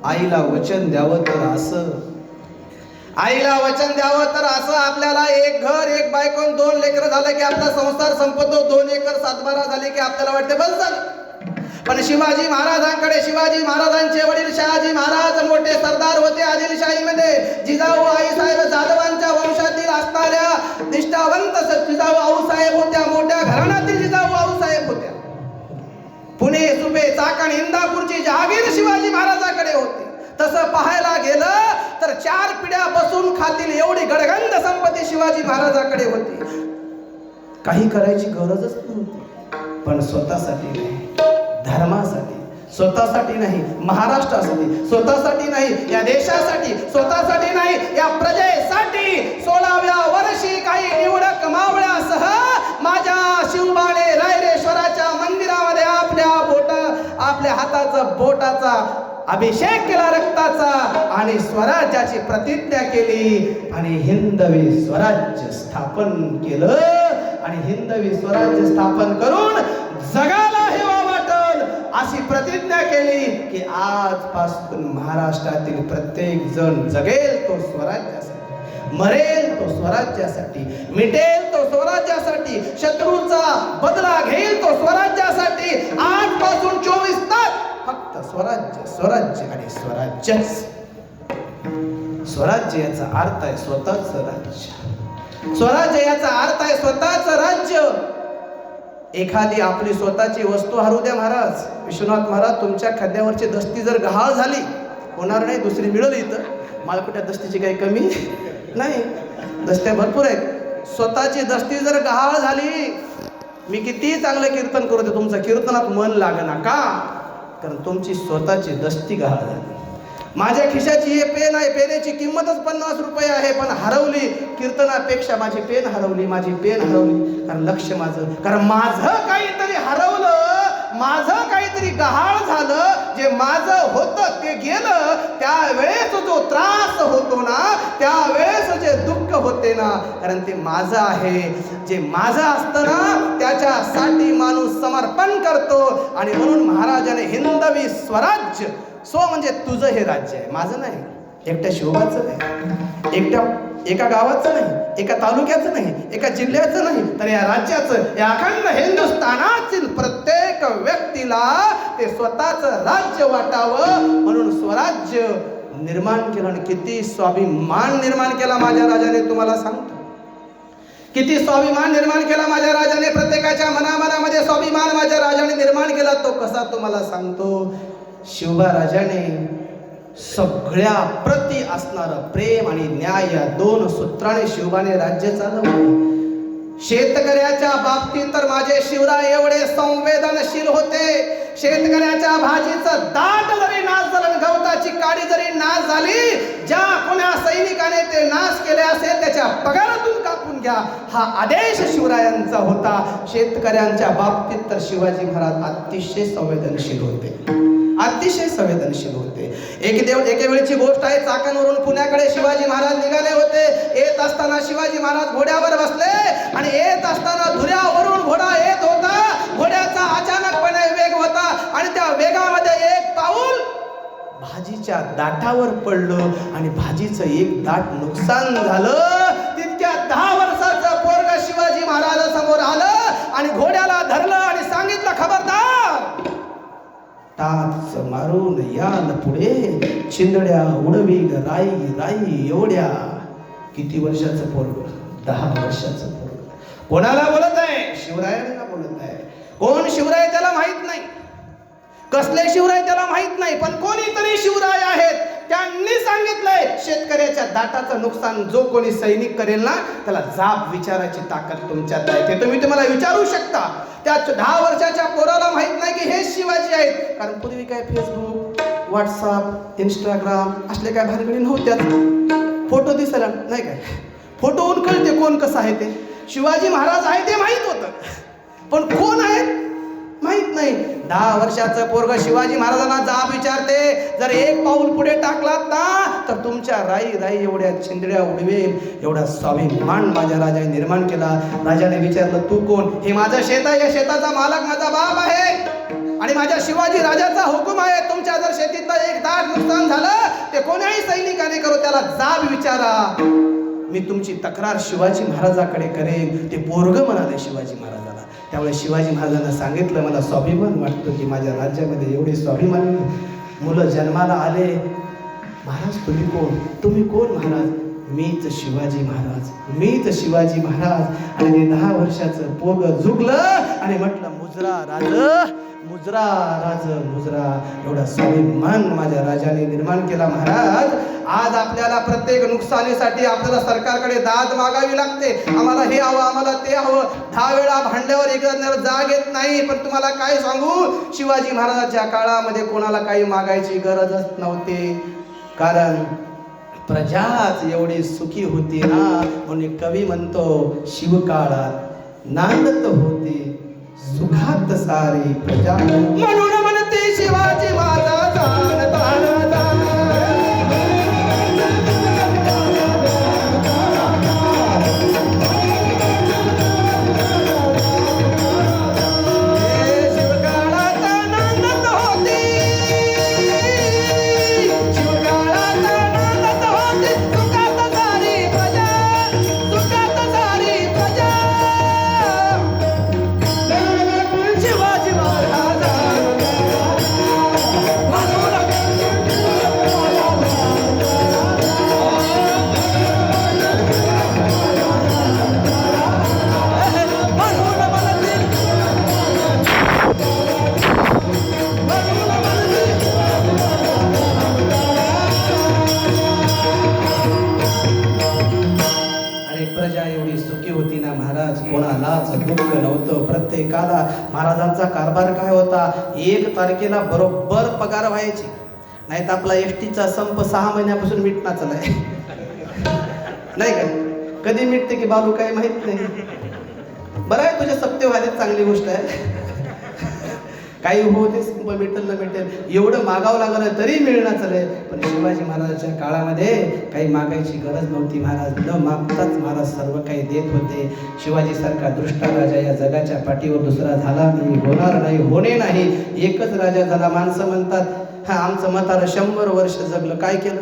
आईला वचन द्यावं तर असं. आईला वचन द्यावं तर असं. आपल्याला एक घर, एक बायको, 2 लेकरं झालं की आपला संसार संपतो. 2 एकर 7-12 झाले की आपल्याला वाटते बस झालं. पण शिवाजी महाराजांकडे, शिवाजी महाराजांचे वडील शहाजी महाराज मोठे सरदार होते आदिलशाहीमध्ये. जिजाऊ आईसाहेब जाधवांच्या वंशातील असणाऱ्या निष्ठावंत जिजाऊ आऊसाहेब होत्या. मोठ्या घराण्यातील जिजाऊ आऊसाहेब होत्या. पुणे, सुपे, चाकण, इंदापूरची जहागीर शिवाजी महाराजांकडे होती. तसं पाहायला गेलं तर 4 पिढ्या बसून खातील एवढी गडगंड संपत्ती शिवाजी महाराजांकडे होती. काही करायची गरजच नव्हती. पण स्वतःसाठी नाही, धर्मासाठी, स्वतःसाठी नाही, महाराष्ट्रासाठी, स्वतःसाठी नाही, या देशासाठी, स्वतःसाठी नाही, या प्रजेसाठी 16व्या वर्षी काही निवडक मावळ्यासह माझ्या शिवबाने रायरेश्वराच्या मंदिरामध्ये आपल्या हाताचा बोटाचा अभिषेक केला रक्ताचा आणि स्वराज्याची प्रतिज्ञा केली आणि हिंदवी स्वराज्य स्थापन केलं. आणि हिंदवी स्वराज्य स्थापन करून जगाला हेवा वाटेल अशी प्रतिज्ञा केली की आजपासून महाराष्ट्रातील प्रत्येक जण जगेल तो स्वराज्यासाठी, मरेल तो स्वराज्यासाठी, मिटेल तो स्वराज्यासाठी, शत्रूचा बदला घेईल तो स्वराज्यासाठी. आजपासून 24 तास फक्त स्वराज्य, स्वराज्य आणि स्वराज्यच. स्वराज्य याचा अर्थ आहे स्वतःच राज्य. स्वराज्य याचा अर्थ आहे स्वतःच राज्य. एखादी आपली स्वतःची वस्तू हरू द्या महाराज. विश्वनाथ महाराज तुमच्या खांद्यावरची दस्ती जर गहाळ झाली, होणार नाही, दुसरी मिळेल इथं. मालकुट्या दस्तीची काही कमी नाही, दस्त्या भरपूर आहेत. स्वतःची दस्ती जर गहाळ झाली, मी किती चांगलं कीर्तन करतो, तुमचं कीर्तनात मन लागना का? कारण तुमची स्वतःची दस्ती गहाळ झाली. माझ्या खिशाची हे पेन आहे, पेनेची किंमतच 50 रुपये आहे, पण हरवली. कीर्तनापेक्षा माझी पेन हरवली, माझी पेन हरवली. कारण लक्ष माझं, कारण माझं काहीतरी हरवलं, माझं काहीतरी गहाळ झालं. जे माझं होतं ते गेलं. त्यावेळेस जो त्रास होतो ना, त्यावेळेस जे दुःख होते ना, कारण ते माझं आहे. जे माझं असतं ना त्याच्यासाठी माणूस समर्पण करतो. आणि म्हणून महाराजाने हिंदवी स्वराज्य, स्व म्हणजे तुझं हे राज्य आहे, माझं नाही. एकट्या शिवबाचं नाही, एका गावाचं नाही, एका तालुक्याचं नाही, एका जिल्ह्याचं नाही, तर या राज्याचं, या अखंड हिंदुस्थानातील प्रत्येक व्यक्तीला ते स्वतःचं राज्य वाटावं म्हणून स्वराज्य निर्माण केलं. आणि किती स्वाभिमान निर्माण केला माझ्या राजाने, तुम्हाला सांगतो. किती स्वाभिमान निर्माण केला माझ्या राजाने. प्रत्येकाच्या मनामध्ये स्वाभिमान माझ्या राजाने निर्माण केला. तो कसा तुम्हाला सांगतो. शिवबा राजाने सगळ्या प्रति असणारं प्रेम आणि न्याय या दोन सूत्राने शिवबाने राज्य चालवले. शेतकऱ्याच्या बाबतीत तर माझे शिवराय एवढे संवेदनशील होते. शेतकऱ्याच्या भाजीचं दाट जरी नाश झालं, गवताची काडी जरी नाश झाली, ज्या कोण्या सैनिकाने ते नाश केले असेल त्याच्या पगारातून कापून घ्या, हा आदेश शिवरायांचा होता. शेतकऱ्यांच्या बाबतीत तर शिवाजी महाराज अतिशय संवेदनशील होते, अतिशय संवेदनशील होते. एके वेळची गोष्ट आहे. चाकणवरून पुण्याकडे शिवाजी महाराज निघाले होते. येत असताना शिवाजी महाराज घोड्यावर बसले आणि येत असताना धुऱ्यावरून घोडा येत होता. घोड्याचा अचानकपणे वेग होता आणि त्या वेगामध्ये एक पाऊल भाजीच्या दाटावर पडलं आणि भाजीचं एक दाट नुकसान झालं. तितक्या 10 वर्षाचं पोरग शिवाजी महाराज समोर आलं आणि घोड्याला धरलं आणि सांगितलं, खबरदार, टाच मारून याल पुढे, चिंदड्या उडवी राई राई एवढ्या. किती वर्षाचं पोरग? 10 वर्षाचं पोरग. कोणाला बोलत आहे? शिवरायांना बोलत आहे. कोण शिवराय त्याला माहित नाही, कसले शिवराय त्याला माहित नाही, पण कोणीतरी शिवराय आहेत. त्यांनी सांगितलंय, शेतकऱ्याच्या दाटाचं नुकसान जो कोणी सैनिक करेल ना, त्याला जाब विचारायची ताकद तुमच्यात आहे. ते तुम्ही तुम्हाला विचारू शकता. त्या 10 वर्षाच्या पोराला माहित नाही की हे शिवाजी आहेत. कारण पूर्वी काय फेसबुक, व्हॉट्सअप, इंस्टाग्राम असले काय भानगडी नव्हत्याच. फोटो दिसायला नाही काय, फोटोहून कळते कोण कसं आहे ते. शिवाजी महाराज आहे ते माहित होतं, पण कोण आहेत माहित नाही. 10 वर्षाचं पोरग शिवाजी महाराजांना जाब विचारते, जर एक पाऊल पुढे टाकलात ना तर तुमच्या राई राई एवढ्या चिंदड्या उडवेल. एवढा स्वाभिमान माझ्या राजाने निर्माण केला. राजाने विचारलं, तू कोण? हे माझं शेत आहे, या शेताचा मालक माझा बाप आहे आणि माझ्या शिवाजी राजाचा हुकूम आहे. तुमच्या जर शेतीतलं एक दाट नुकसान झालं, ते कोण्याही सैनिकाने करो, त्याला जाब विचारा. मी तुमची तक्रार शिवाजी महाराजाकडे करेन. ते पोरग म्हणाले शिवाजी महाराजाला. त्यामुळे शिवाजी महाराजांना सांगितलं, मला स्वाभिमान वाटतो की माझ्या राज्यामध्ये एवढे स्वाभिमानी मुलं जन्माला आले. महाराज तुम्ही कोण? तुम्ही कोण महाराज? मीच शिवाजी महाराज, मीच शिवाजी महाराज. आणि ते 10 वर्षाचं पोरग झुकलं आणि म्हटलं, मुजरा राज, मुजरा राज, मुजरा. एवढा स्वाभिमान माझ्या राजाने निर्माण केला. महाराज, आज आपल्याला प्रत्येक नुकसानीसाठी आपल्याला सरकारकडे दाद मागावी लागते. आम्हाला हे हवं, आम्हाला ते हवं. 10 वेळा भांडल्यावर एक जाग येत नाही. पण तुम्हाला काय सांगू, शिवाजी महाराजांच्या काळामध्ये कोणाला काही मागायची गरजच नव्हती. कारण प्रजाच एवढी सुखी होती ना. म्हणून कवी म्हणतो, शिवकाळात नांदत होते सुखात सारी प्रजा. म्हणून म्हणते शिवाजी माझा जाण ताण दुःख नव्हतं. प्रत्येकाला महाराजांचा कारभार काय होता, 1 तारखेला बरोबर पगार व्हायची. नाही तर आपला एसटीचा संप 6 महिन्यापासून मिटणार चालाय. नाही का? कधी मिटते की बाबू काही माहित नाही. बरं आहे, तुझे सत्य व्हायला चांगली गोष्ट आहे. काही हो ते संप मिटेल ना मिटेल, एवढं मागावं लागलं तरी मिळणार चालय. पण शिवाजी महाराजांच्या काळामध्ये काही मागायची गरज नव्हती. महाराज न मागताच महाराज सर्व काही देत होते. शिवाजीसारखा दृष्टा राजा या जगाच्या पाठीवर दुसरा झाला नाही, होणार नाही, होणे नाही. एकच राजा झाला. माणसं म्हणतात, हा आमचं म्हातारं 100 वर्ष जगलं. काय केलं?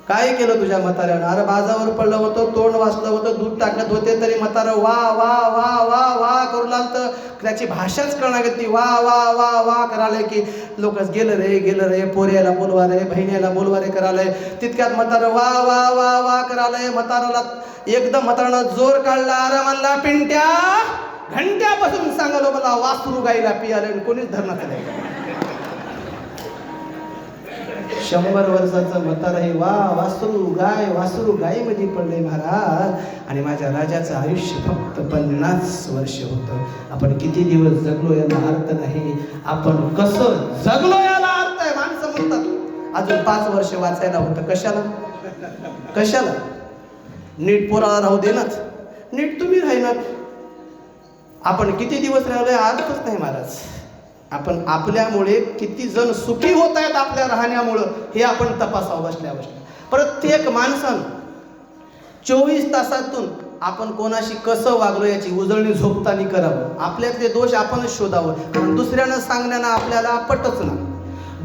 काय केलं तुझ्या म्हाताऱ्यानं? अरे बाजावर पडलं होतं, तोंड वाचलं होतं, दूध टाकत होते तरी म्हातारं वा वा वा वा वा करू लागतं. त्याची भाषाच कळणार ती वा वा वा वा करायला की लोक गेलं रे पोऱ्याला बोलवा रे, बहिणीला बोलवा रे करायलंय. तितक्यात म्हातारं वा वा वा वा करायलंय. म्हाताराला एकदम म्हातारानं जोर काढला. अरे म्हणला पिंट्या, घंट्यापासून सांगालो मला वासरू गाईला पियाले, कोणीच धरणाचं नाही. 100 वर्षाचं म्हातारं हे वासरू गाय मध्ये पडले महाराज. आणि माझ्या राजाचं आयुष्य फक्त 50 वर्ष होतं. आपण किती दिवस जगलो याला अर्थ नाही, आपण कसं जगलो याला अर्थ आहे. माणसं म्हणतात अजून 5 वर्ष वाचायला होतं. कशाला नीट पोराला राहू देनाच, नीट तुम्ही राहिनात. आपण किती दिवस राहिलोय अर्थच नाही महाराज. आपण आपल्यामुळे किती जण सुखी होत आहेत आपल्या राहण्यामुळं हे आपण तपासावं बसल्या. प्रत्येक माणसानं 24 तासातून आपण कोणाशी कसं वागलो याची उजळणी झोपताना करावं. आपल्यातले दोष आपणच शोधावं. कारण दुसऱ्यानं सांगण्यानं आपल्याला पटच ना.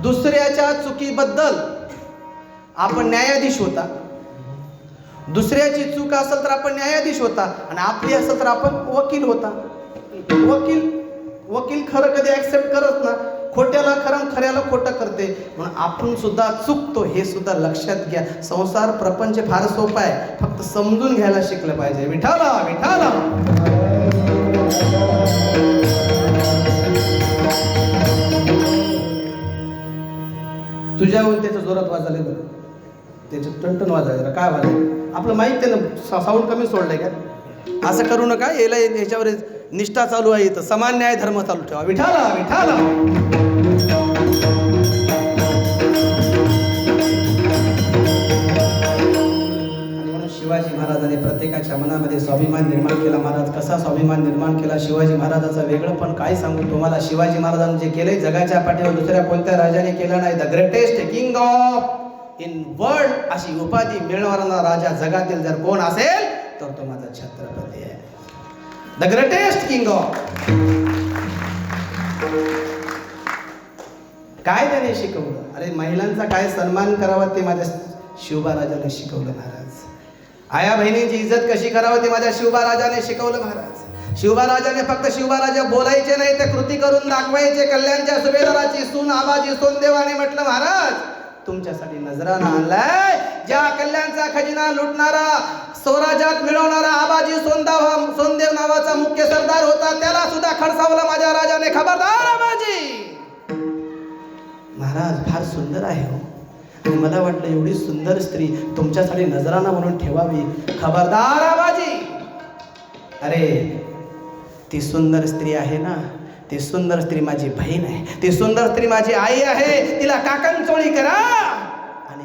दुसऱ्याच्या चुकीबद्दल आपण न्यायाधीश होता. दुसऱ्याची चूक असेल तर आपण न्यायाधीश होता, आणि आपली असेल तर आपण वकील होता. वकील खरं कधी ऍक्सेप्ट करत ना, खोट्याला खरं, खऱ्याला खोटं करते. म्हणून आपण सुद्धा चुकतो हे सुद्धा लक्षात घ्या. संसार प्रपंच फार सोपा आहे, फक्त समजून घ्यायला शिकलं पाहिजे. विठाला विठाला तुझ्याहून त्याचं जोरात वाजले बरं, त्याचं टणटण वाजायला. काय वाजायला? आपलं माहीत त्यानं साऊंड कमी सोडलंय का? असं करू नका. याच्यावर निष्ठा चालू आहे, इथं समान न्याय धर्म चालू ठेवा. विठाला विठाला आणि म्हणून शिवाजी महाराजांनी प्रत्येकाच्या मनामध्ये स्वाभिमान निर्माण केला. महाराज कसा स्वाभिमान निर्माण केला शिवाजी महाराजाचं वेगळं पण काय सांगू तुम्हाला. शिवाजी महाराजांनी जे केले जगाच्या पाठीवर दुसऱ्या कोणत्या राजाने केलं नाही. The greatest king of in world अशी उपाधी मिळवणारा राजा जगातील जर कोण असेल तर तो माझा छत्रपती आहे. The greatest king of. काय त्याने शिकवलं? अरे महिलांचा काय सन्मान करावा ते माझ्या शिवबा राजाने शिकवलं महाराज. आया बहिणींची इज्जत कशी करावं ते माझ्या शिवबा राजाने शिकवलं महाराज. शिवबा राजाने फक्त शिवबा राजा बोलायचे नाही, ते कृती करून दाखवायचे. कल्याणच्या सुभेदाराची सून आबाजी सोनदेवाने म्हटलं महाराज तुमच्यासाठी नजराना आणलाय. ज्या कल्याणचा खजिना लुटणारा, स्वराज्यात मिळवणारा आबाजी सोनदेव नावाचा मुख्य सरदार होता, त्याला सुद्धा खडसावलं माझ्या राजाने. खबरदार आबाजी. महाराज फार सुंदर आहे हो, आणि मला वाटलं एवढी सुंदर स्त्री तुमच्यासाठी नजराना म्हणून ठेवावी. खबरदार आबाजी. अरे ती सुंदर स्त्री आहे ना, ती सुंदर स्त्री माझी बहीण आहे, ती सुंदर स्त्री माझी आई आहे. तिला काकणचोळी करा आणि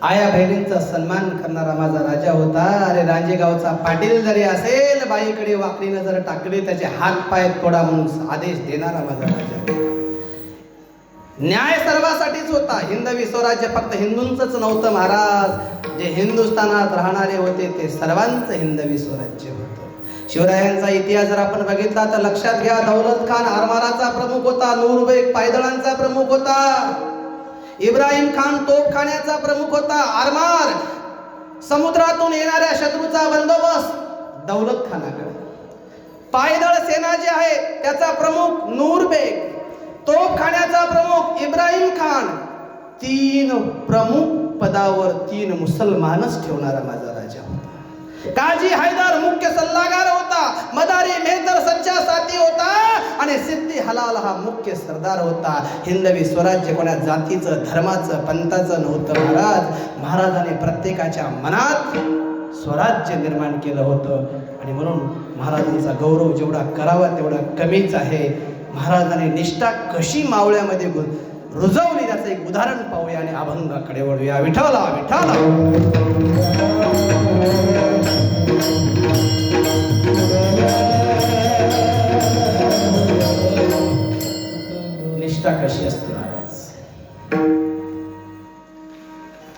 आया बहिणींचा सन्मान करणारा माझा राजा होता. अरे रांजेगावचा पाटील जरी असेल, बाईकडे वाकडीनं जर टाकले त्याचे हात पाय तोडा म्हणून आदेश देणारा माझा राजा होता. न्याय सर्वांसाठीच होता. हिंदवी स्वराज्य फक्त हिंदूंचंच नव्हतं महाराज. जे हिंदुस्थानात राहणारे होते ते सर्वांचं हिंदवी स्वराज्य होतं. शिवरायांचा इतिहास जर आपण बघितला तर लक्षात घ्या, दौलत खान आरमाराचा प्रमुख होता, नूरबेग पायदळांचा प्रमुख होता. इब्राहिम खान तोफखान्याचा प्रमुख होता, आरमार. समुद्रातून येणाऱ्या शत्रूचा बंदोबस्त दौलत खानाकडे. पायदळ सेना जी आहे त्याचा प्रमुख नूर बेग. तोफखान्याचा प्रमुख इब्राहिम खान. 3 प्रमुख पदावर 3 मुसलमानच ठेवणारा माझा राजा होता. काजी हैदर मुख्य सल्लागार होता, मदारी मेहतर सच्चा साथी होता आणि सिद्दी हलाल हा मुख्य सरदार होता. हिंदवी स्वराज्य कोणा जातीचं, धर्माचं, पंथाचं नव्हतं महाराजाने प्रत्येकाच्या मनात स्वराज्य निर्माण केलं होतं. आणि म्हणून महाराजांचा गौरव जेवढा करावा तेवढा कमीच आहे. महाराजांनी निष्ठा कशी मावळ्यामध्ये रुजवली त्याचं एक उदाहरण पाहूया आणि अभंगाकडे वळूया. विठ्ठला विठ्ठला. निष्ठा कशी असते महाराज?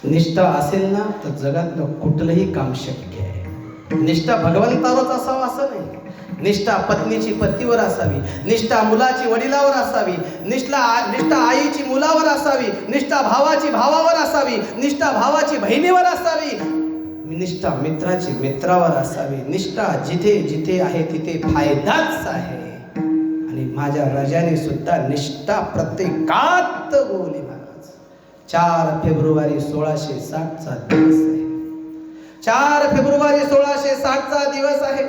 निष्ठा असेल ना तर जगातलं कुठलंही काम शक्य आहे. निष्ठा भगवंतावरच असावं असं नाही. निष्ठा पत्नीची पतीवर असावी, निष्ठा मुलाची वडिलावर असावी, निष्ठा आईची मुलावर असावी, निष्ठा भावाची भावावर असावी, निष्ठा भावाची बहिणीवर असावी, निष्ठा मित्राची मित्रावर असावी. निष्ठा जिथे जिथे आहे तिथे फायदाच आहे. आणि माझ्या राजाने सुद्धा निष्ठा प्रत्येकात बोलली महाराज. 4 फेब्रुवारी 1660चा दिवस आहे. 4 फेब्रुवारी 1660चा दिवस आहे.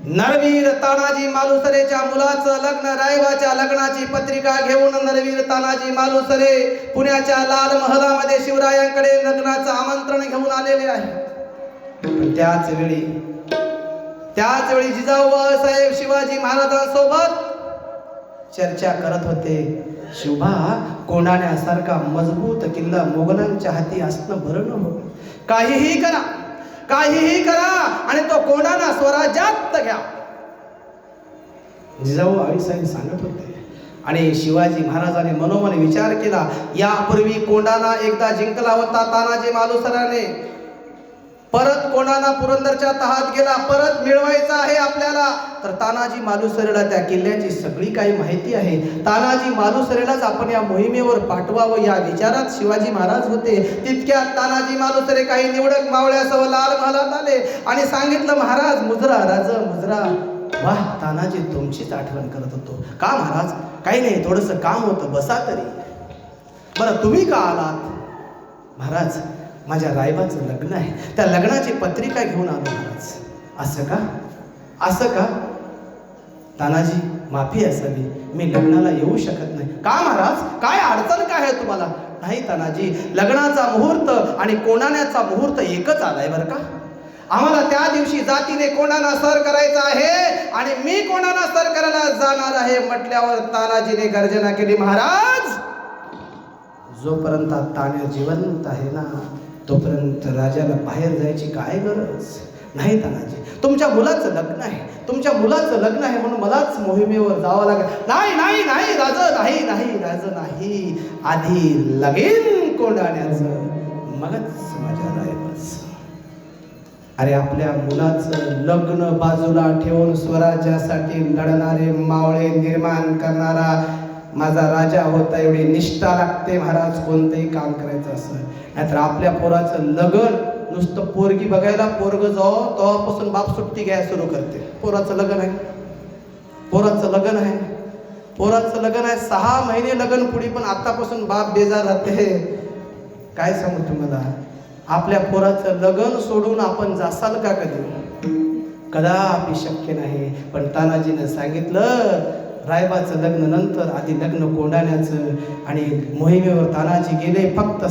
नरवीर तानाजी मालुसरेच्या मुलाचं लग्न, रायबाच्या लग्नाची पत्रिका घेऊन नरवीर तानाजी मालुसरे पुण्याच्या लाल महलामध्ये शिवरायांकडे लग्नाचं आमंत्रण घेऊन आलेले आहे. पण त्याच वेळी जिजाऊ बाळासाहेब शिवाजी महाराजांसोबत चर्चा करत होते. शिवबा, कोंढाण्यासारखा मजबूत किल्ला मोगलांच्या हाती असणं बरं नव्हतं. काहीही करा आणि तो कोंढाणा स्वराज्यात घ्या, जिजाऊ आईसाहेब सांगत होते. आणि शिवाजी महाराजांनी मनोमन विचार केला. यापूर्वी कोंढाणा एकदा जिंकला होता तानाजी मालुसराने. परत कोंढाणा पुरंदरच्या तहात गेला, परत मिळवायचा आहे आपल्याला. तर तानाजी मालुसरेला त्या किल्ल्याची सगळी काही माहिती आहे. तानाजी मालुसरेलाच आपण या मोहिमेवर पाठवावं या विचारात शिवाजी महाराज होते. तितक्यात तानाजी मालुसरे काही निवडक मावळ्यासह लाल महालात आले आणि सांगितलं, महाराज मुजरा, मुजरा. वाह तानाजी, तुमचीच आठवण करत होतो. का महाराज? काही नाही, थोडंसं काम होतं, बसा तरी. बरं तुम्ही का आलात? महाराज, माझ्या रायबाचं लग्न आहे, त्या लग्नाची पत्रिका घेऊन आलो महाराज. असं का? तानाजी, माफी असावी, मी लग्नाला येऊ शकत नाही. का महाराज? काय अडचण काय आहे तुम्हाला? नाही तानाजी, लग्नाचा मुहूर्त आणि कोंढाण्याचा मुहूर्त एकच आलाय बरं का. आम्हाला त्या दिवशी जातीने कोंढाणा सर करायचा आहे आणि मी कोंढाणा सर करायला जाणार आहे म्हटल्यावर तानाजीने गर्जना केली, महाराज, जोपर्यंत ताण्या जिवंत आहे ना तोपर्यंत राजाला बाहेर जायची काय गरज नाही. तानाजी, तुमच्या मुलाचं लग्न आहे म्हणून मलाच मोहिमेवर जावं लागेल. नाही राज नाही, आधी लगीन कोंढाण्याचं, मगच माझ्या रायबाचं. अरे आपल्या मुलाचं लग्न बाजूला ठेवून स्वराज्यासाठी लढणारे मावळे निर्माण करणारा माझा राजा होता. एवढी निष्ठा लागते महाराज कोणतंही काम करायचं असं. नाहीतर आपल्या पोराचं लग्न नुसतं पोरगी बघायला पोरग जाओ तेव्हापासून बाप सुट्टी घ्यायला सुरू करते. पोराचं लग्न आहे 6 महिने लग्न पुढे, पण आतापासून बाप बेजार राहते. काय सांगू तुम्हाला, आपल्या पोराचं लग्न सोडून आपण जासाल का कदापि शक्य नाही. पण तानाजीनं सांगितलं, रायबाचं लग्न नंतर, आधी लग्न कोंढाण्याचं. आणि मोहिमेवर तानाजी गेले. फक्त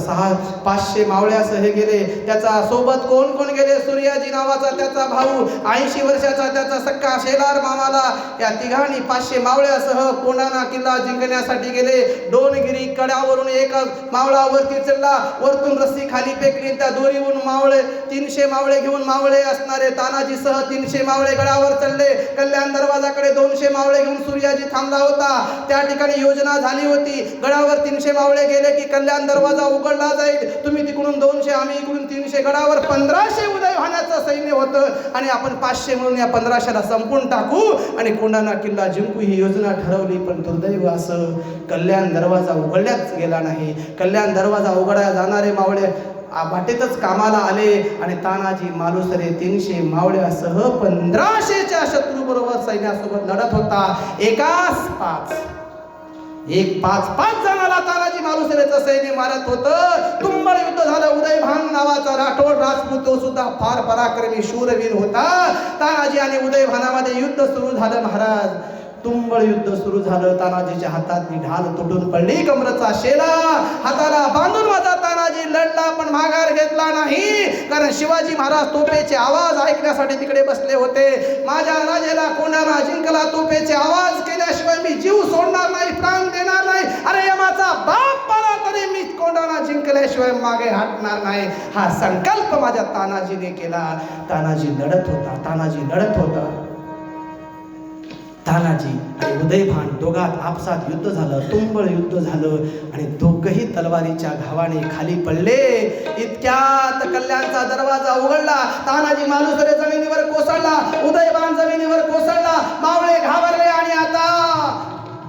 500 मावळ्यासह गेले. त्याचा सोबत कोण कोण गेले? सूर्याजी नावाचा त्याचा भाऊ, 80 वर्षाचा त्याचा सक्का शेलार मामाला. या तिघांनी 500 मावळ्यासह कोंढाणा किल्ला जिंकण्यासाठी गेले. डोनगिरी कड्यावरून एक मावळावरती चढला, वरतून रस्सी खाली फेकली, त्या दोरीवरून मावळे 300 मावळे घेऊन मावळे असणारे तानाजीसह 300 मावळे गडावर चढले. कल्याण दरवाजाकडे 200 मावळे घेऊन सूर्याजी शिवाजी थांबला होता. त्या ठिकाणी योजना झाली होती, गडावर 300 मावळे गेले की कल्याण दरवाजा उघडला जाईल. तुम्ही तिकडून 200, आम्ही इकडून 300, गडावर 1500 उदय भानाचं सैन्य होतं आणि आपण 500 म्हणून या 1500ला संपून टाकू आणि कोंढाणा किल्ला जिंकू ही योजना ठरवली. पण दुर्दैव असं कल्याण दरवाजा उघडल्याच गेला नाही. कल्याण दरवाजा उघडायला जाणारे मावळे वाटेतच कामाला आले आणि तानाजी मालुसरे 300 मावळ्यासह 1500च्या शत्रूबरोबर सैन्यासोबत लढत होता. एकाच 5 जणाला तानाजी मालुसरेचं सैन्य मारत होतं. तुंबळ युद्ध झालं. उदयभान नावाचा राठोड राजपूत तो सुद्धा फार पराक्रमी शूरवीर होता. तानाजी आणि उदयभानामध्ये युद्ध सुरू झालं. महाराज, तुंबळ युद्ध सुरू झालं. तानाजीच्या हातातली ढाल तुटून पडली. कमरचा शेला हाताला बांधून माझा तानाजी लढला, पण माघार घेतला नाही. कारण शिवाजी महाराज तोफेचे आवाज ऐकण्यासाठी तिकडे बसले होते. माझ्या राजाला कोंढाणा जिंकला, तोफेचे आवाज केल्याशिवाय मी जीव सोडणार नाही, प्राण देणार नाही. अरे यमाचा बाप मला तरी मी कोंढाणा जिंकल्याशिवाय मागे हटणार नाही, हा संकल्प माझ्या तानाजीने केला. तानाजी लढत होता. तानाजी आणि उदयभान दोघात आपसात युद्ध झालं. तुंबळ युद्ध झालं आणि दोघंही तलवारीच्या घावाने खाली पडले. इतक्यात कल्याणचा दरवाजा उघडला. तानाजी मालुसरे जमिनीवर कोसळला, उदयभान जमिनीवर कोसळला. मावळे घाबरले आणि आता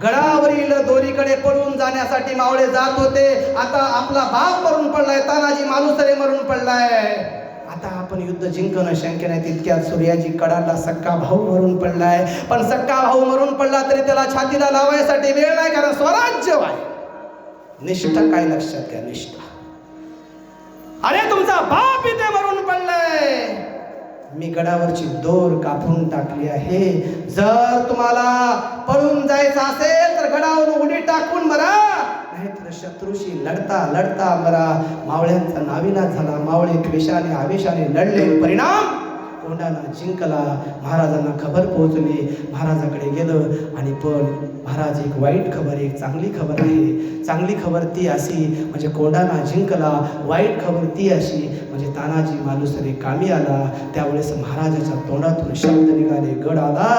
गडावरील दोरीकडे पळून जाण्यासाठी मावळे जात होते. आता आपला बाप मरून पडलाय, तानाजी मालुसरे मरून पडलाय. आता आपण युद्ध जिंकणं शक्य नाही. तितक्यात सूर्याजी कडाला सक्का भाऊ मरून पडलाय. पण सक्का भाऊ मरून पडला तरी त्याला छातीला लावायसाठी वेळ नाही, कारण स्वराज्य आहे. निष्ठा काय लक्षात घ्या, निष्ठा. अरे तुमचा बाप इथे मरून पडलाय, मी गडावरची दोर कापून टाकली आहे. जर तुम्हाला पळून जायचं असेल तर गडावरून उडी टाकून मरा, नाहीतर शत्रूशी लढता मरा. मावळ्यांचा नाविलाज झाला. मावळे द्वेषाने आवेशाने लढले. परिणाम कोंढाणा जिंकला. महाराजांना खबर पोहोचली. महाराजाकडे गेलं आणि पण महाराज, एक वाईट खबर, एक चांगली खबर आहे. चांगली खबर ती अशी म्हणजे कोंढाणा जिंकला. वाईट खबर ती अशी म्हणजे तानाजी मालुसरे कामी आला. त्यावेळेस महाराजाच्या तोंडातून शब्द निघाले, गड आला.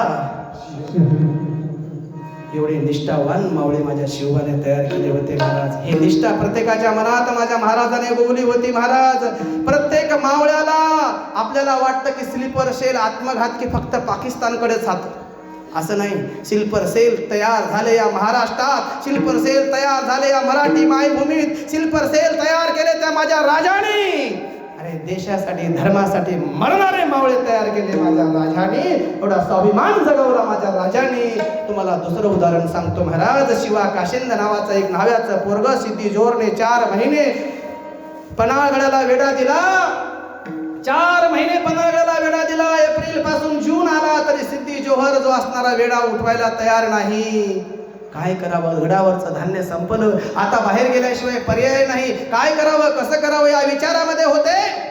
एवढे निष्ठावान मावळे माझ्या शिवबाने तयार केले होते महाराज. ही निष्ठा प्रत्येकाच्या मनात माझ्या महाराजाने बोलली होती. महाराज, प्रत्येक मावळ्याला आपल्याला वाटतं की स्लीपर सेल आत्मघात की फक्त पाकिस्तानकडेच हात, असं नाही. स्लीपर सेल तयार झाले या महाराष्ट्रात, स्लीपर सेल तयार झाले या मराठी मायभूमीत, स्लीपर सेल तयार केले त्या माझ्या राजाने. अरे देशासाठी धर्मासाठी मरणारे मावळे तयार केले माझ्या राजाने. एवढा स्वाभिमान जगवला माझ्या राजाने. तुम्हाला दुसरं उदाहरण सांगतो महाराज. शिवा काशिंद नावाचा एक नाव्याचं पोरग सिद्धी जोहरने 4 महिने पन्हाळगडाला वेढा दिला. 4 महिने पन्हाळगडाला वेढा दिला. एप्रिल पासून जून आला तरी सिद्धी जोहर जो असणारा वेढा उठवायला तयार नाही. काय करावं, गडावरचं धान्य संपलं, आता बाहेर गेल्याशिवाय पर्याय नाही. काय करावं, कसं करावं या विचारामध्ये होते.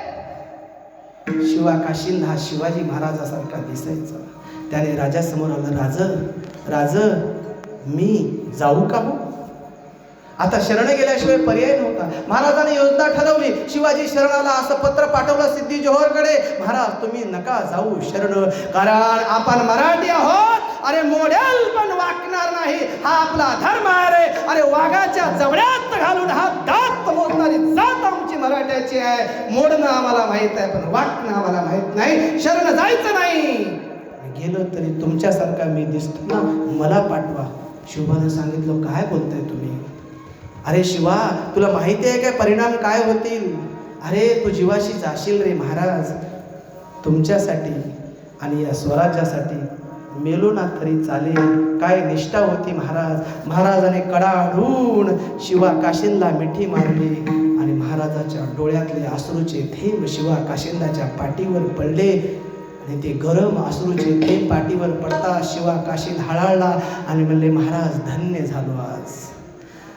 शिवा काशिंद हा शिवाजी महाराजासारखा दिसायचा. त्याने राजासमोर आलं, राज मी जाऊ का हो? आता शरण गेल्याशिवाय पर्याय नव्हता. महाराजांनी योजना ठरवली. शिवाजी शरणाला असं पत्र पाठवलं सिद्धी जोहरकडे, महाराज तुम्ही नका जाऊ शरण, कारण आपण मराठी आहोत. अरे मोडेल पण वाकणार नाही, हा आपला धर्म आहे रे. अरे वाघाच्या जवळ्यात घालून हा दात मोजणारी जात आमची मराठ्याची आहे. मोडणं आम्हाला माहित आहे पण वाकणं आम्हाला माहित नाही. शरण जायचं नाही. गेलो तरी तुमच्यासारखा मी दिसतो ना, मला पाठवा. शिवानं सांगितलं, काय बोलताय तुम्ही? अरे शिवा, तुला माहिती आहे काय परिणाम काय होतील? अरे तू जीवाशी जाशील रे महाराज. तुमच्यासाठी आणि या स्वराज्यासाठी मेलो ना तरी चालेल. काय निष्ठा होती महाराज. महाराजाने कडाडून शिवा काशिंदला मिठी मारली आणि महाराजाच्या डोळ्यातले अश्रूचे थेंब शिवा काशिंदाच्या पाठीवर पडले आणि ते गरम अश्रूचे थेंब पाठीवर पडता शिवा काशिंद हळहळला आणि म्हणले, महाराज धन्य झालो आज,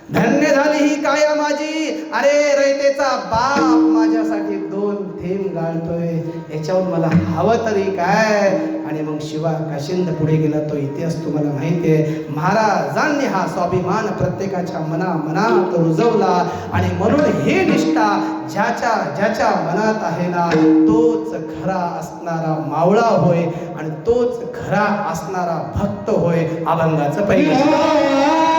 धन्य झाली ही काया माझी, अरे रयतेचा बाप माझ्यासाठी 2 थेंब गाळतोय, याच्यावर मला हवं तरी काय. आणि मग शिवा काशिंद पुढे गेला. तो इतिहास तुम्हाला माहिती आहे. महाराजांनी हा स्वाभिमान प्रत्येकाच्या मनात रुजवला. आणि म्हणून ही निष्ठा ज्याच्या ज्याच्या मनात आहे ना, तोच खरा असणारा मावळा होय आणि तोच खरा असणारा भक्त होय. अभंगाचं पहिलं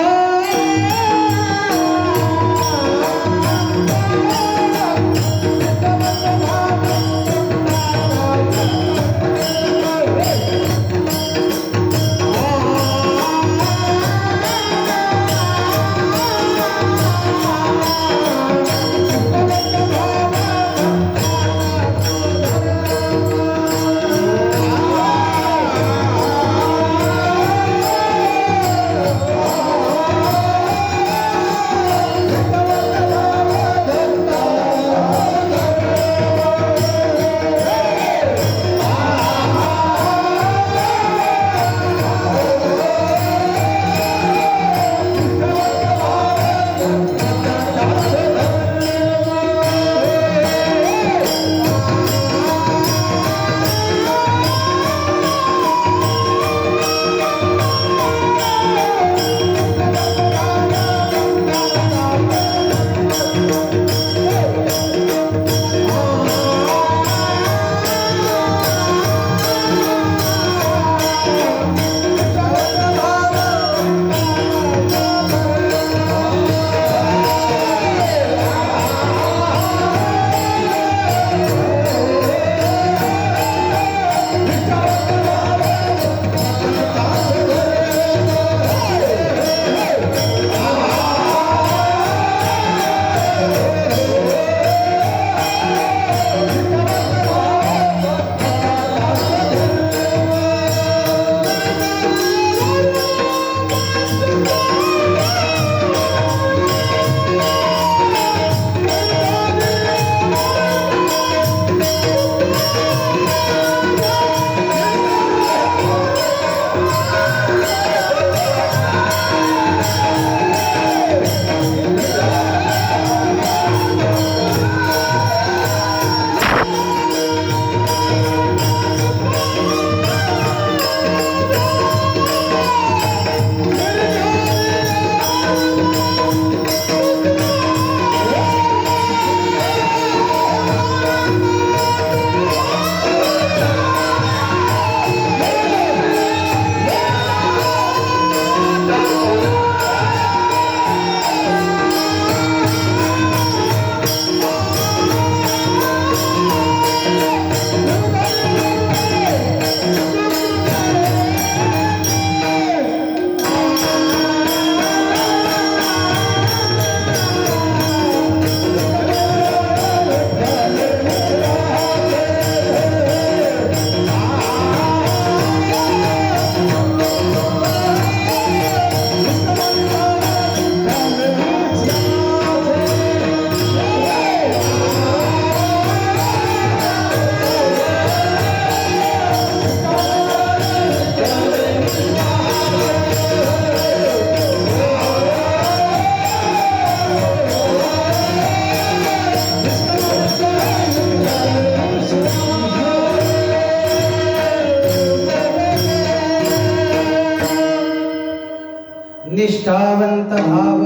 निष्ठावंत भाव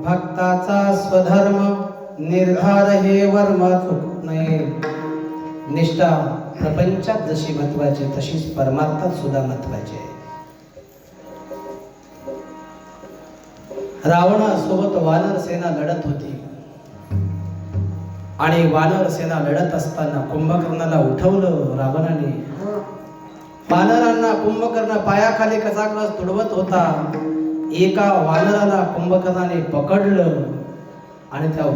भक्ताचा स्वधर्म, निर्धार हे वर्म चुकू नये. निष्ठा प्रपंचात जशी महत्वाची तशीच परमार्थात सुद्धा महत्वाची आहे. रावणासोबत वानर सेना लढत होती आणि वानर सेना लढत असताना कुंभकर्णाला उठवलं रावणाने. वानरांना कुंभकर्ण पायाखाली कचाकच तुडवत होता. एका वानराला कुंभकर्णाने पकडलं आणि त्या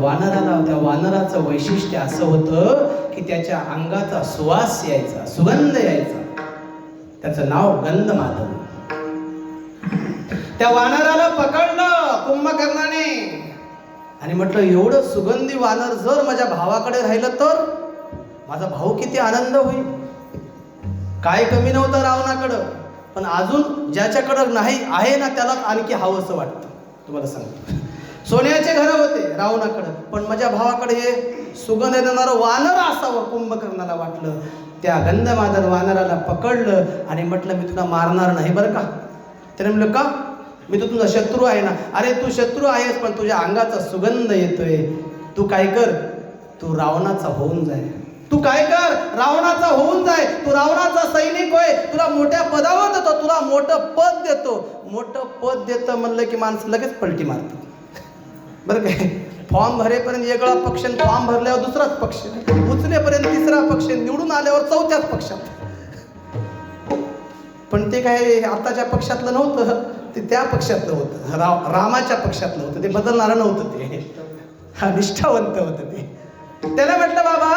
वानराचं वैशिष्ट्य असं होतं की त्याच्या अंगाचा सुवास यायचा, सुगंध यायचा. त्याचं नाव गंधमादन. त्या वानराला पकडलं कुंभकर्णाने आणि म्हटलं एवढं सुगंधी वानर जर माझ्या भावाकडे राहिलं तर माझा भाऊ किती आनंद होईल. काय कमी नव्हतं रावणाकडं, पण अजून ज्याच्याकडं नाही आहे ना त्याला आणखी हवंसं वाटतं. तुम्हाला सांगतो सोन्याचे घर होते रावणाकडं, पण माझ्या भावाकडे हे सुगंध देणारं वानर असावं कुंभकर्णाला वाटलं. त्या गंधमादन वानराला पकडलं आणि म्हटलं मी तुला मारणार नाही बरं का. त्याने म्हणलं का, मी तर तुझा शत्रू आहे ना. अरे तू शत्रू आहेस पण तुझ्या अंगाचा सुगंध येतोय. तू काय कर, तू रावणाचा होऊन जाय. तू काय कर, रावणाचा होऊन जाय. तू रावणाचा सैनिक होय, तुला मोठ्या पदावर देतो, तुला मोठं पद देतो. मोठं पद देतं म्हणलं की माणसं लगेच पलटी मारतात बरं काय. फॉर्म भरेपर्यंत वेगळा पक्ष, फॉर्म भरल्यावर दुसराच पक्ष, उचलेपर्यंत तिसरा पक्ष, निवडून आल्यावर चौथ्याच पक्षात. पण ते काय आताच्या पक्षातलं नव्हतं, ते त्या पक्षातलं होतं. रामाच्या पक्षातलं होतं. ते बदलणारं नव्हतं, ते हा निष्ठावंत होतं. ते त्याला म्हटलं बाबा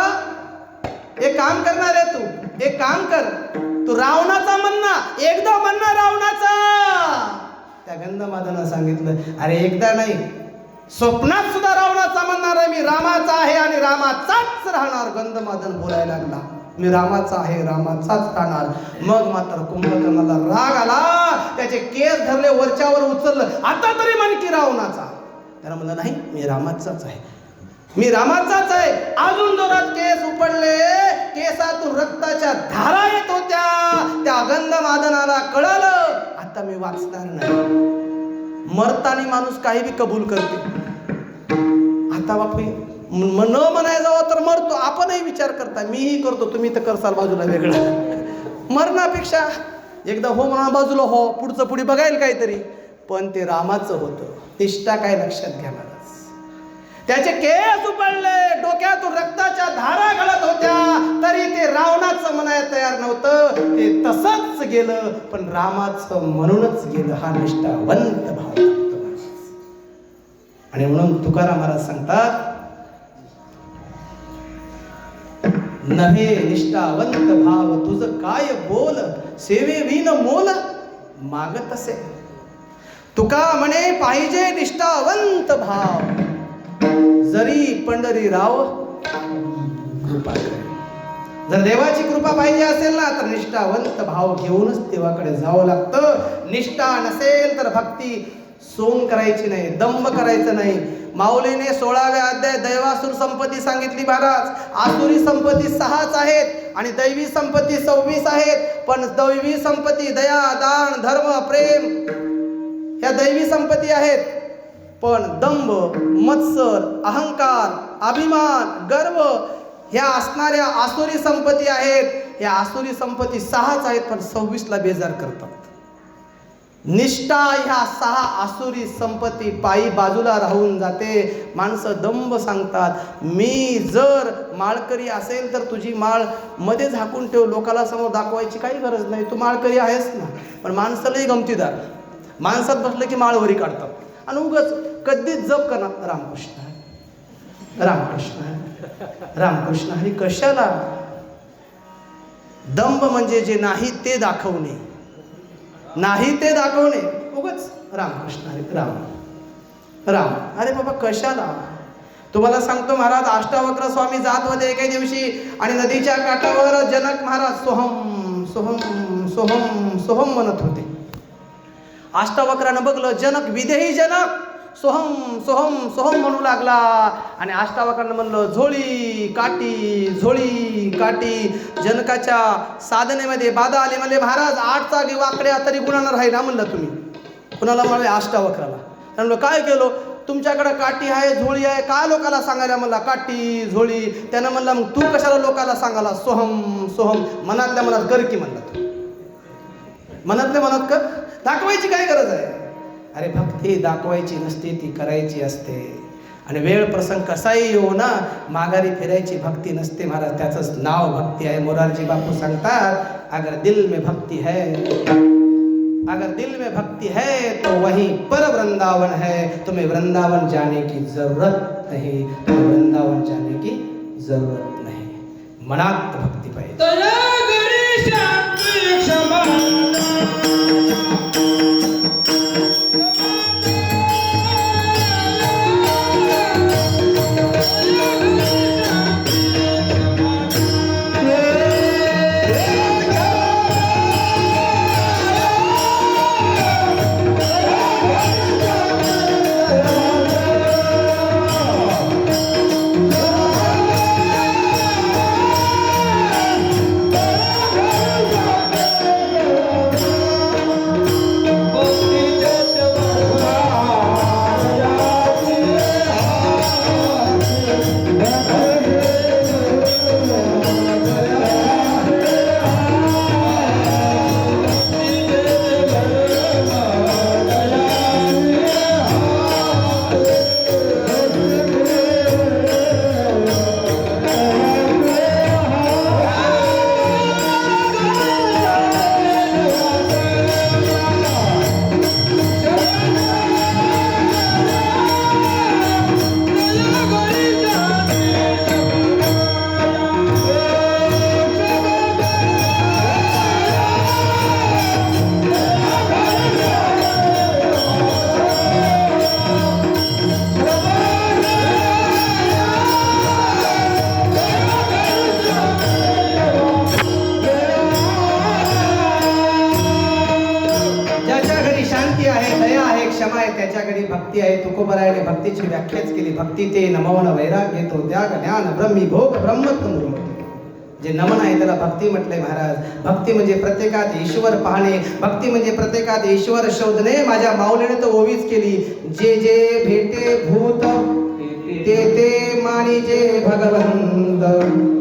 एक काम करणार आहे तू, एक काम कर, तू रावणाचा म्हणना, एकदा म्हणना रावणाचा. त्या गंधमादनानं सांगितलं अरे एकदा नाही, स्वप्नात सुद्धा रावणाचा म्हणणार आहे मी, रामाचा आहे आणि रामाचाच राहणार. गंधमादन बोलायला लागला मी रामाचा आहे, रामाचाच राहणार. मग मात्र कुंभकर्णाला राग आला, त्याचे केस धरले, वरच्यावर उचललं. आता तरी म्हण की रावणाचा. त्याला म्हणलं नाही, मी रामाचाच आहे, मी रामाचाच आहे. अजून जोरात केस उपडले, केसातून रक्ताच्या धारा येत होत्या. त्या गंधमादनाला कळालं आता मी वाचणार नाही. मरतानी माणूस काही बी कबूल करते. आता बापू न म्हणाय जावं तर मरतो. आपणही विचार करता, मीही करतो, तुम्ही तर करसाल बाजूला वेगळं. मरणापेक्षा एकदा हो म्हणा बाजूला हो, पुढचं पुढे बघायला काहीतरी. पण ते रामाचं होतं. निष्ठा काय लक्षात घेणारच. त्याचे केस उपडले, डोक्यातून रक्ताच्या धारा गळत होत्या, तरी ते रावणाचं म्हणायला तयार नव्हतं. ते तसंच गेलं, पण रामाचं म्हणूनच गेलं. हा निष्ठावंत भाव. आणि म्हणून तुकाराम महाराज सांगतात नव्हे निष्ठावंत भाव तुझ काय बोल, सेवे विन मोल मागत असे. तुका म्हणे पाहिजे निष्ठावंत भाव, जरी पंढरी राव कृपा करे. जर देवाची कृपा पाहिजे असेल ना तर निष्ठावंत भाव घेऊनच देवाकडे जावं लागतं. निष्ठा नसेल तर भक्ती सोंग करायची नाही, दंभ करायचं नाही. माऊलीने 16व्या अध्याय दैवासुर संपत्ती सांगितली महाराज. आसुरी संपत्ती 6च आहेत आणि दैवी संपत्ती 26 आहेत. पण दैवी संपत्ती दया, दान, धर्म, प्रेम ह्या दैवी संपत्ती आहेत. पण दंभ, मत्सर, अहंकार, अभिमान, गर्व ह्या असणाऱ्या आसुरी संपत्ती आहेत. या आसुरी संपत्ती 6च आहेत, पण 26ला बेजार करतात. निष्ठा ह्या 6 आसुरी संपत्ती पायी बाजूला राहून जाते. माणसं दंभ सांगतात, मी जर माळकरी असेल तर तुझी माळ मध्ये झाकून ठेव, लोकाला समोर दाखवायची काही गरज नाही, तू माळकरी आहेस ना. पण माणसं लई गमतीदार, माणसात बसलं की माळवरी काढतात आणि उगाच कधीच जप करणार रामकृष्ण रामकृष्ण रामकृष्ण हरी. कशाला? दंभ म्हणजे जे नाही ते दाखवणे, नाही ते दाखवणे. उगाच रामकृष्ण हरी, राम राम. अरे बाबा कशाला? तुम्हाला सांगतो महाराज, अष्टावक्र स्वामी जात होते एके दिवशी आणि नदीच्या काठावर जनक महाराज सोहम सोहम सोहम सोहम म्हणत होते. अष्टावक्रानं बघलं, जनक विदेही जनक सोहम सोहम सोहम म्हणू लागला. आणि अष्टावक्रानं म्हणलं झोळी काठी झोळी काठी. जनकाच्या साधनेमध्ये बाधा आली. म्हणले महाराज 8 चाली वाकड्या तरी गुणानं राहिला. म्हणलं तुम्ही कुणाला? म्हणले अष्टावक्राला. म्हणलं काय केलं? तुमच्याकडे काठी आहे झोळी आहे, का लोकाला सांगायला? म्हणला काठी झोळी. त्यानं म्हणलं मग तू कशाला लोकाला सांगायला सोहम सोहम? मनातल्या मनात कर की म्हणला. तू मनातल्या मनात कर, दाखवायची काय गरज आहे? अरे भक्ती दाखवायची नसते, ती करायची असते. आणि वेळ प्रसंग कसाही येऊ ना, माघारी फिरायची भक्ती नसते महाराज. त्याचंच नाव भक्ती आहे. मोरारजी बापू सांगतात, अगर दिल में भक्ति है, अगर दिल में भक्ति है तो वही पर वृंदावन है. तुम्हें वृंदावन जाने की जरूरत नहीं, तुम्हें वृंदावन जाने की जरूरत नहीं. मनात भक्ती पाहिजे. आईच्या घरी भक्ती आहे. तुकोबरायाने भक्तीची व्याख्याच केली. भक्ती ते नमवण वैराग्य तो त्याग ज्ञान ब्रह्मी भोग ब्रह्मत्व. जे नमन आहे त्याला भक्ती म्हटलंय महाराज. भक्ती म्हणजे प्रत्येकात ईश्वर पाहणे, भक्ती म्हणजे प्रत्येकात ईश्वर शोधणे. माझ्या माऊलीने तर ओवीच केली. जे जे भेटे भूत ते ते मानी जे भगवंत,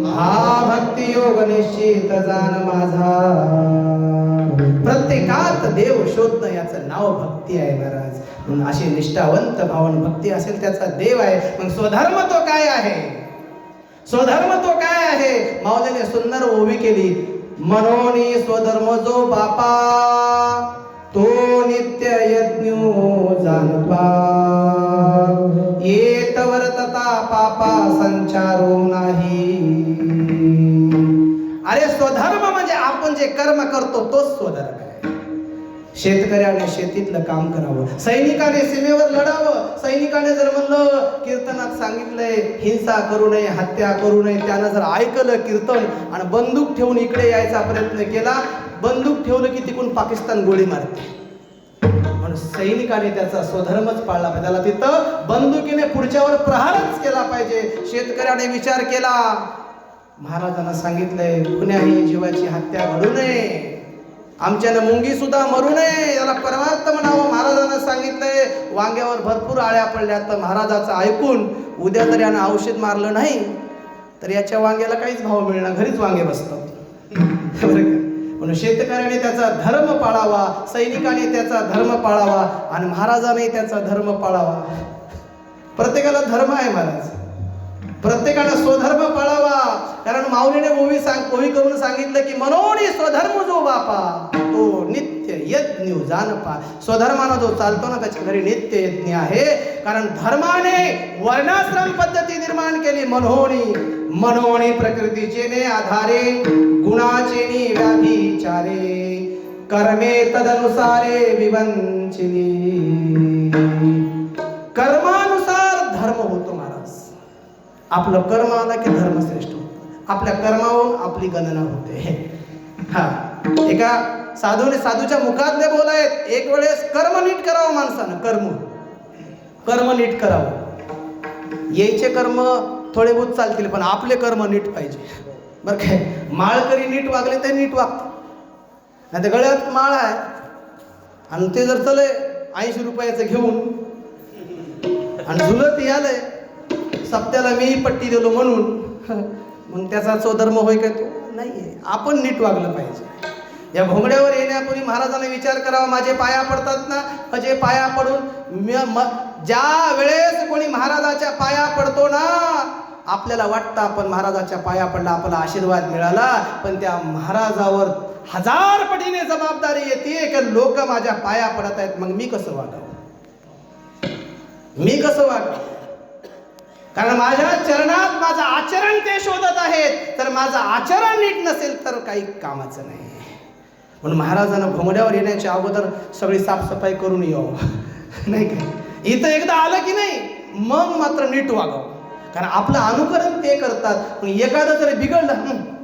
हा भक्ती योग निश्चित जाण माझा. प्रत्येकात देव शोधणं याचं नाव भक्ती आहे महाराज. म्हणून अशी निष्ठावंत भावन भक्ती असेल त्याचा देव आहे. मग स्वधर्म तो काय आहे? स्वधर्म तो काय आहे? माऊलीने सुंदर ओवी केली. मनोनी स्वधर्म जो बापा, तो नित्य यज्ञो जानपा. येत वर्तता पापा संचारो नाही. अरे स्वधर्म म्हणजे आपण जे कर्म करतो तोच स्वधर्म आहे. शेतकऱ्याने शेतीतलं काम करावं, सैनिकाने सीमेवर लढावं. सैनिकाने जर म्हणलं, कीर्तनात सांगितलंय हिंसा करू नये, हत्या करू नये, त्यानं जर ऐकलं कीर्तन आणि बंदूक ठेवून इकडे यायचा प्रयत्न केला, बंदूक ठेवलं की तिकडून पाकिस्तान गोळी मारते. म्हणून सैनिकाने त्याचा स्वधर्मच पाळला पाहिजे. त्याला तिथं बंदुकीने पुढच्यावर प्रहारच केला पाहिजे. शेतकऱ्याने विचार केला, महाराजांना सांगितलंय कुण्याही जीवाची हत्या घडू नये, आमच्यानं मुंगी सुद्धा मरू नये, याला परमार्थ म्हणावं. महाराजांना सांगितलंय वांग्यावर भरपूर आळ्या पडल्या, तर महाराजाचं ऐकून उद्या जर यानं औषध मारलं नाही तर याच्या वांग्याला काहीच भाव मिळणार, घरीच वांगे बसतात. म्हणून शेतकऱ्याने त्याचा धर्म पाळावा, सैनिकाने त्याचा धर्म पाळावा आणि महाराजाने त्याचा धर्म पाळावा. प्रत्येकाला धर्म आहे महाराज, प्रत्येकाने स्वधर्म पाळावा. कारण माऊलीने ओवी करून सांगितलं की मनोनी स्वधर्म जो बापा, तो नित्य यज्ञ जानपा. स्वधर्मानं जो चालतो ना त्याच्या घरी नित्य यज्ञ आहे. कारण धर्माने वर्णाश्रम पद्धती निर्माण केली. मनोनी प्रकृतीचे ने आधारे, गुणाचे नि व्याभिचारे, कर्मे तदनुसारे विवंचिनी. कर्मानुसार धर्म होतो महाराज. आपलं कर्म आला की धर्म श्रेष्ठ होतो. आपल्या कर्मावरून आपली गणना होते. हा, एका साधूच्या मुखातले बोलायत, एक वेळेस कर्म नीट करावं माणसानं. कर्म नीट करावं. यायचे कर्म थोडे बहुत चालतील पण आपले कर्म नीट पाहिजे. बरं काय, माळकरी नीट वागले तर नीट वागतात. नाही तर गळ्यात माळ आहे आणि ते जर चले 80 रुपयाचं घेऊन आणि झुलत यालंय सप्त्याला मी पट्टी दिलो म्हणून, मग त्याचा स्वधर्म होय काय? तो नाहीये. आपण नीट वागलं पाहिजे. या घोंगड्यावर येण्यापूर्वी महाराजांनी विचार करावा, माझे पाया पडतात ना, माझे पाया पडून ज्या वेळेस कोणी महाराजाच्या पाया पडतो ना, आपल्याला वाटतं आपण महाराजाच्या पाया पडला, आपला आशीर्वाद मिळाला, पण त्या महाराजावर 1000 पटीने जबाबदारी येते की लोक माझ्या पाया पडत आहेत, मग मी कसं वागावं? कारण माझ्या चरणात माझं आचरण ते शोधत आहेत, तर माझं आचरण नीट नसेल तर काही कामाचं नाही. म्हणून महाराजांना घोंगड्यावर येण्याच्या अगोदर सगळी साफसफाई करून यावं, नाही काय? इथं एकदा आलं की नाही मग मात्र नीट वागावं. कारण आपलं अनुकरण ते करतात. पण एखादं जर बिघडलं,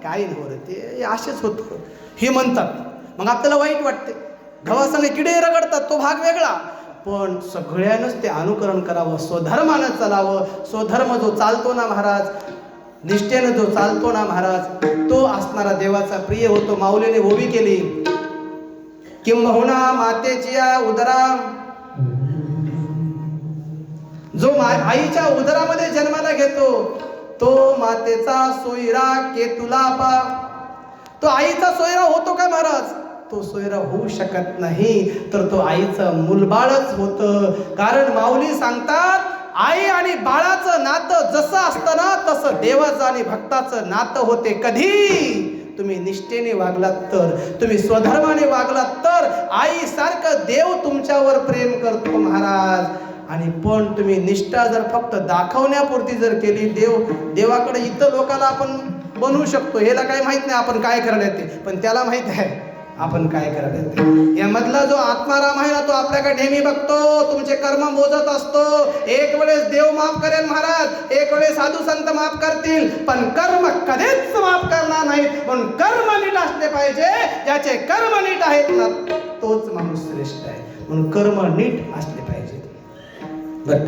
काय नाही होत, ते असेच होतं हे म्हणतात, मग आपल्याला वाईट वाटते. गव्हासाने किडे रगडतात, तो भाग वेगळा. पण सगळ्यांनाच ते अनुकरण करावं, स्वधर्मानं चालावं. स्वधर्म जो चालतो ना महाराज, निष्ठेनं जो चालतो ना महाराज, तो असणारा देवाचा प्रिय होतो. माऊलीने ओवी केली, किंबहुना मातेची उदरा, जो आईच्या उदरामध्ये जन्माला घेतो तो मातेचा सोयरा केतुला पा. तो आईचा सोयरा होतो का महाराज? तो सोयरा होऊ शकत नाही, तर तो आईचं मूलबाळच होतं. कारण माऊली सांगतात, आई आणि बाळाचं नातं जसं असतं ना, तसं देवाचं आणि भक्ताचं नातं होते. कधी तुम्ही निष्ठेने वागलात तर, तुम्ही स्वधर्माने वागलात तर आईसारखं देव तुमच्यावर प्रेम करतो महाराज. आणि पण तुम्ही निष्ठा जर फक्त दाखवण्यापुरती जर केली, देवाकडे इतर लोकांना आपण बनवू शकतो, ह्याला काही माहित नाही आपण काय करायला येते, पण त्याला माहित आहे आपण काय करायला येते. यामधला जो आत्माराम आहे ना, तो आपल्याकडे नेहमी बघतो, तुमचे कर्म मोजत असतो. एक वेळेस देव माफ करेल महाराज, एक वेळेस साधू संत माफ करतील, पण कर्म कधीच माफ करणार नाहीत. म्हणून कर्म नीट असले पाहिजे. ज्याचे कर्म नीट आहेत ना, तोच माणूस श्रेष्ठ आहे. म्हणून कर्म नीट असले पाहिजे. बर,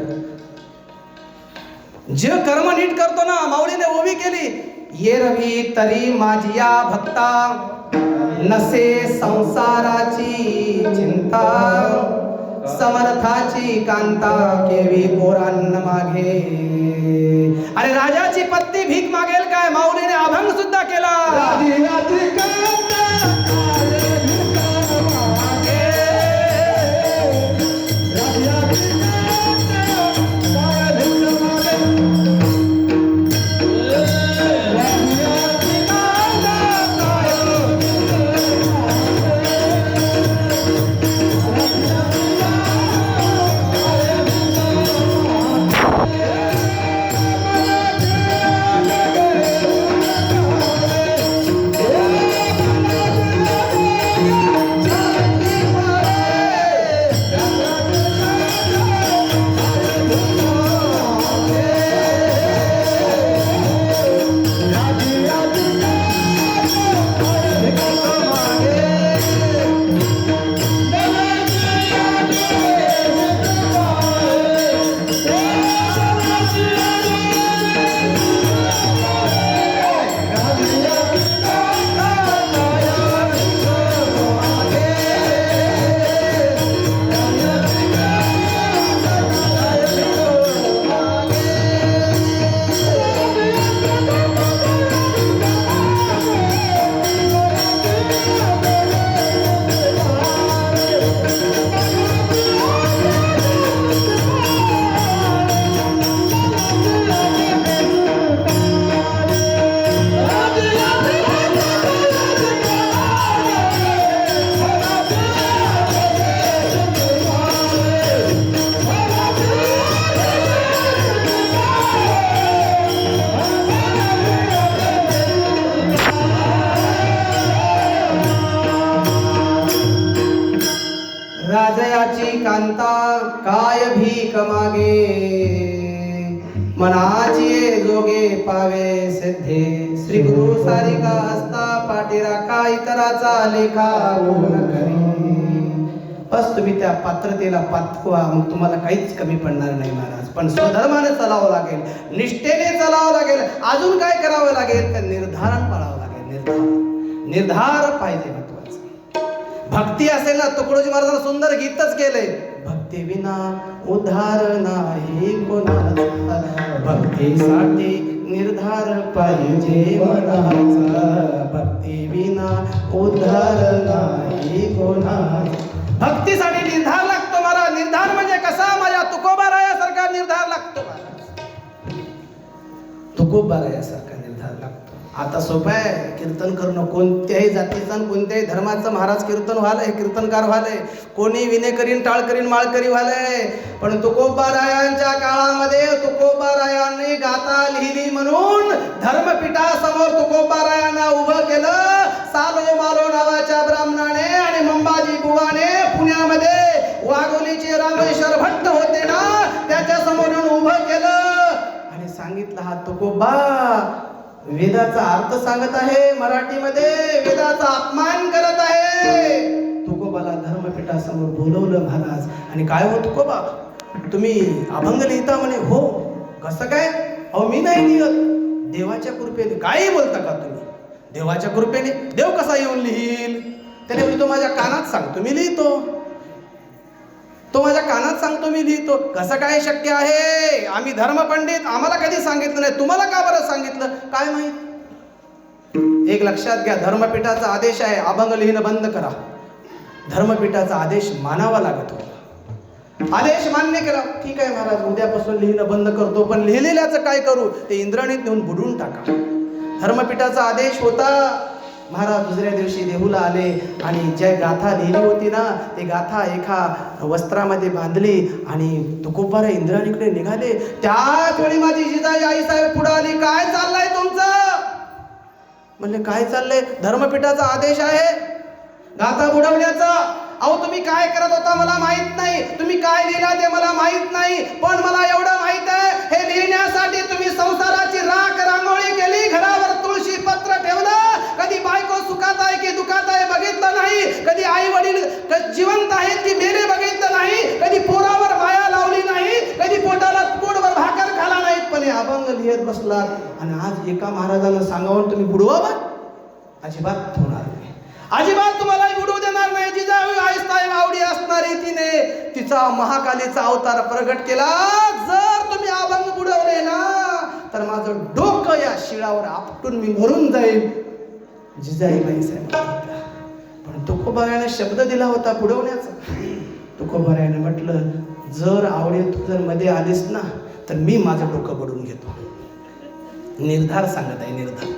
जे कर्म नीट करतो ना, माऊलीने ओवी केली, ये रवी तरी माझिया भक्ता, नसे संसाराची चिंता, समर्थाची कांता केवी कोरांना मागे. अरे राजाची पत्नी भीक मागेल काय, माऊलीने अभंग सुद्धा केला. राजयाची कांता काय भीक मागे, मनाची जोगे पावे सिद्धे. श्री गुरु सारिका हस्ता पाठीरा का इतराचा लेखा पूर्ण करी. बस तुम्ही त्या पात्रतेला पात्र, मग तुम्हाला काहीच कमी पडणार नाही महाराज. पण स्वधर्माने चालावं लागेल, निष्ठेने चालावं लागेल. अजून काय करावं लागेल, तर निर्धारण पाळावं लागेल. निर्धार पाहिजे महत्वाचं. भक्ती असेल ना, तुकडोजी महाराजांना सुंदर गीतच केलंय, भक्ती विना उद्धार नाही कोणाचा, भक्तीसाठी निर्धार पाहिजे मनाचा, भक्ती विना उद्धार नाही कोणाचा. भक्तीसाठी निर्धार लागतो महाराज. निर्धार म्हणजे कसा, माझ्या तुकोबारायासारखा निर्धार लागतो महाराज. तुकोबारायासारखा निर्धार लागतो. आता सोपं आहे कीर्तन करणं. कोणत्याही जातीचा कोणत्याही धर्माचं महाराज कीर्तन व्हालंय, कीर्तनकार व्हालंय. कोणी विने करीन, टाळ करीन, माळ करी व्हालंय. पण तुकोबारायांच्या काळामध्ये तुकोबारायांनी गाथा लिहिली म्हणून धर्मपीठासमोर तुकोबारायांना उभं केलं सालो मालो नावाच्या ब्राह्मणाने. आणि मंबाजी बुवाने पुण्यामध्ये वाघोलीचे रामेश्वर भट्ट होते ना, त्याच्या समोर उभं केलं आणि सांगितलं, हा तुकोबा वेदाचा अर्थ सांगत आहे, मराठीमध्ये वेदाचा अपमान करत आहे. तुकोबाला धर्मपीठासमोर बोलवलं महाराज. आणि काय हो तुकोबा, तुम्ही अभंग लिहिता म्हणे. हो, कसं काय? अहो मी नाही लिहत, देवाच्या कृपेने. काही बोलता का तुम्ही? देवाच्या कृपेने? देव कसा येऊन लिहील? त्याने म्हणजे तो माझ्या कानात सांगतो मी लिहितो, तो माझ्या कानात सांगतो मी लिहितो. कसं काय शक्य आहे? आम्ही धर्मपंडित, आम्हाला कधी सांगितलं नाही, तुम्हाला का बरं सांगितलं काय माहित? एक लक्षात घ्या, धर्मपीठाचा आदेश आहे अभंग लिहिणं बंद करा. धर्मपीठाचा आदेश मानावा लागत होता. आदेश मान्य केला, ठीक आहे महाराज, उद्यापासून लिहिणं बंद करतो. पण लिहिलेल्याचं काय करू? ते इंद्राणीत नेऊन बुडून टाका. धर्मपीठाचा आदेश होता. महाराज दुसऱ्या दिवशी देहूला आले आणि ज्या गाथा लिहिली होती ना, ते गाथा एका वस्त्रामध्ये बांधली आणि तुकोबारा इंद्राणीकडे निघाले. त्याच वेळी माझी जिजाई आईसाहेब पुढे आली. काय चाललंय तुमचं? म्हणले काय चाललंय? धर्मपीठाचा आदेश आहे गाथा बुडवण्याचा. अहो तुम्ही काय करत होता मला माहित नाही, तुम्ही काय लिहिला ते मला माहित नाही, पण मला एवढं माहित आहे, हे लिहिण्यासाठी तुम्ही संसाराची राख रांगोळी केली, घरावर तुळशी पत्र ठेवलं, कधी बायको सुखात आहे की दुखात आहे बघितलं नाही, कधी आई वडील जिवंत आहेत की मेले बघितलं नाही, कधी पोरावर माया लावली नाही, कधी बसलात आणि आज एका महाराजांना सांगावं तुम्ही बुडवावा, अजिबात होणार नाही. अजिबात तुम्हाला बुडवू देणार नाही. जिजाऊ आईसाहेब आवडी असणारी तिने तिचा महाकालीचा अवतार प्रगट केला. जर तुम्ही अभंग बुडवले ना तर माझं डोकं या शिळावर आपटून मी मरून जाईल. जिजाईबाई साहेब पण तुकोबारायाने शब्द दिला होता बुडवण्याचा. तुकोबारायाने म्हटलं जर आवडे तू जर मध्ये आलीस ना तर मी माझं डोकं बुडवून घेतो. निर्धार सांगत आहे, निर्धार.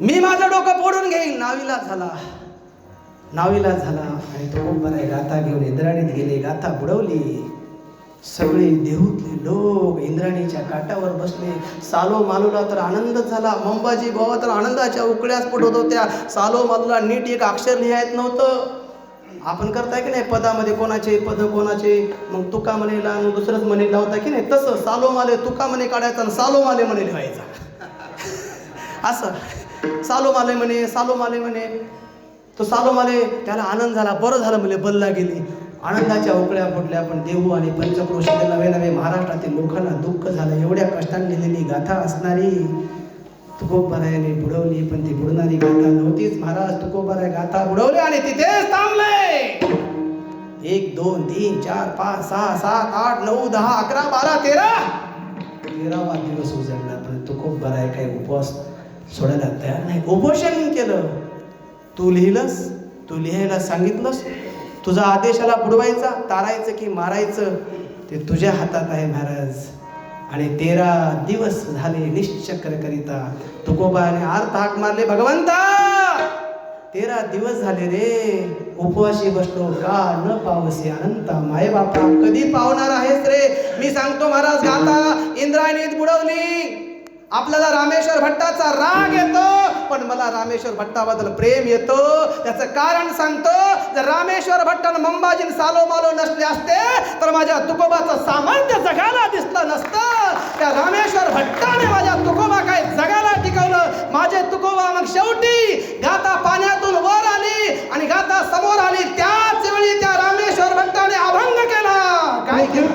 मी माझं डोकं फोडून घेईल. नाविलाज झाला आणि तुकोबाराय गाथा घेऊन इंद्राणीत गेले. गाथा बुडवली. सगळे देहूतले लोक इंद्राणीच्या काठावर बसले. सालो मालूला तर आनंदच झाला. मंबाजी बाबा तर आनंदाच्या उकळ्याच पडत होत्या. सालो मालूला नीट एक अक्षर लिहायचं नव्हतं. आपण करताय की नाही पदामध्ये कोणाचे पद कोणाचे, मग तुका म्हणे आणि दुसरंच म्हणे लावता की नाही, तसं सालो माले तुका म्हणे काढायचा आणि सालो माले म्हणे लिहायचा. असं सालो माले म्हणे तो सालो माले त्याला आनंद झाला. बरं झालं म्हणजे बल्ला गेली. आनंदाच्या उकळ्या फुटल्या. पण देहू आणि पंचक्रोशीतील नवे महाराष्ट्रातील लोकांना दुःख झालं. एवढ्या कष्टाने लिहिलेली गाथा असणारी तुकोबारायाने बुडवली, पण ती बुडणारी गाथा नव्हतीच. महाराज तुकोबाराय गाथा बुडवले आणि तिथेच थांबले. 1 2 3 4 5 6 7 8 9 10 11 12 13वा दिवस उजळला. पण तुकोबाराय काही उपवास सोडायला तयार नाही. उपोषण केलं. तू लिहिलंस, तू लिहायला सांगितलंस, तुझा आदेशाला बुडवायचा, तारायचं की मारायचं ते तुझ्या हातात आहे महाराज. आणि 13 दिवस झाले निश्चक्र करिता. तुकोबाने अर्थ हाक मारले, भगवंता 13 दिवस झाले रे उपवाशी बसलो, का न पावसे अनंता माय बापा, कधी पावणार आहेस रे. मी सांगतो महाराज गाथा इंद्रायणीत बुडवली. आपल्याला रामेश्वर भट्टाचा राग येतो, पण मला रामेश्वर भट्टाबद्दल प्रेम येतो. त्याचं कारण सांगतो. जर रामेश्वर भट्टानं मंबाजीन सालो मालो नसले असते तर माझ्या तुकोबाचं सामर्थ्य जगाला दिसलं नसतं. त्या रामेश्वर भट्टाने माझ्या तुकोबा काय जगाला टिकवलं. माझे तुकोबा मग शेवटी गाथा पाण्यातून वर आली आणि गाथा समोर आली. त्याच वेळी त्या रामेश्वर भट्टाने अभंग केला. काय केलं?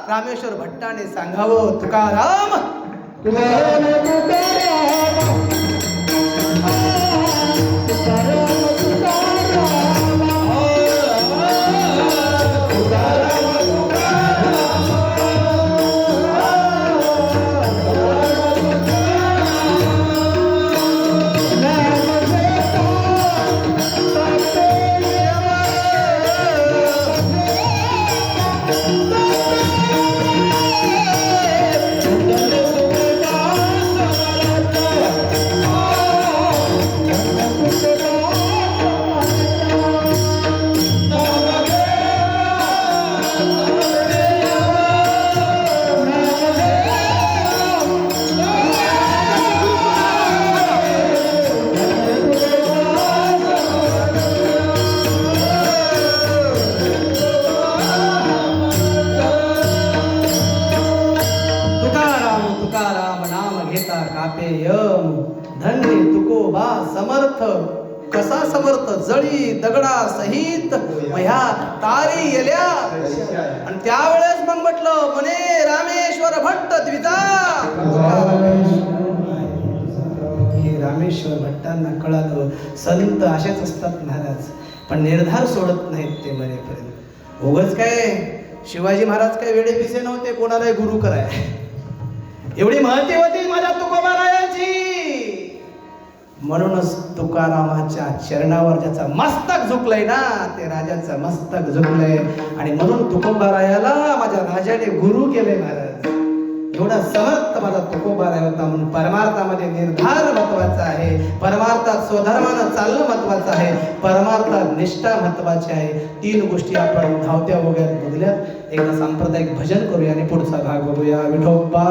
रामेश्वर भट्टाने सांगावं, तुकाराम धन्य तुकोबा समर्थ, कसा समर्थ जळी दगडा सहित ह्या तारी येल्या. आणि त्यावेळेस मग म्हटलं म्हणे रामेश्वर भट्ट द्विजा संतांना कळालं संत असेच असतात महाराज, पण निर्धार सोडत नाहीत ते मरेपर्यंत. उगाच काय शिवाजी महाराज काय वेडे पिसे नव्हते कोणालाही गुरु कराय, एवढी महती होती माझ्या तुकोबारायाची. म्हणूनच तुकारामाच्या चरणावर ज्याचा मस्तक झुकलंय ना ते राजाचं मस्तक झुकलंय, आणि म्हणून तुकोबारायाला माझ्या राजाने गुरु केले महाराज. एवढा समर्थ माझा तुकोबाराय होता. म्हणून परमार्थामध्ये निर्धार महत्वाचा आहे, परमार्थात स्वधर्मानं चालणं महत्वाचं आहे, परमार्थात निष्ठा महत्वाची आहे. 3 गोष्टी आपण धावत्या वगैरे बघल्या. एकदा सांप्रदायिक भजन करूया आणि पुढचा भाग बघूया. विठोबा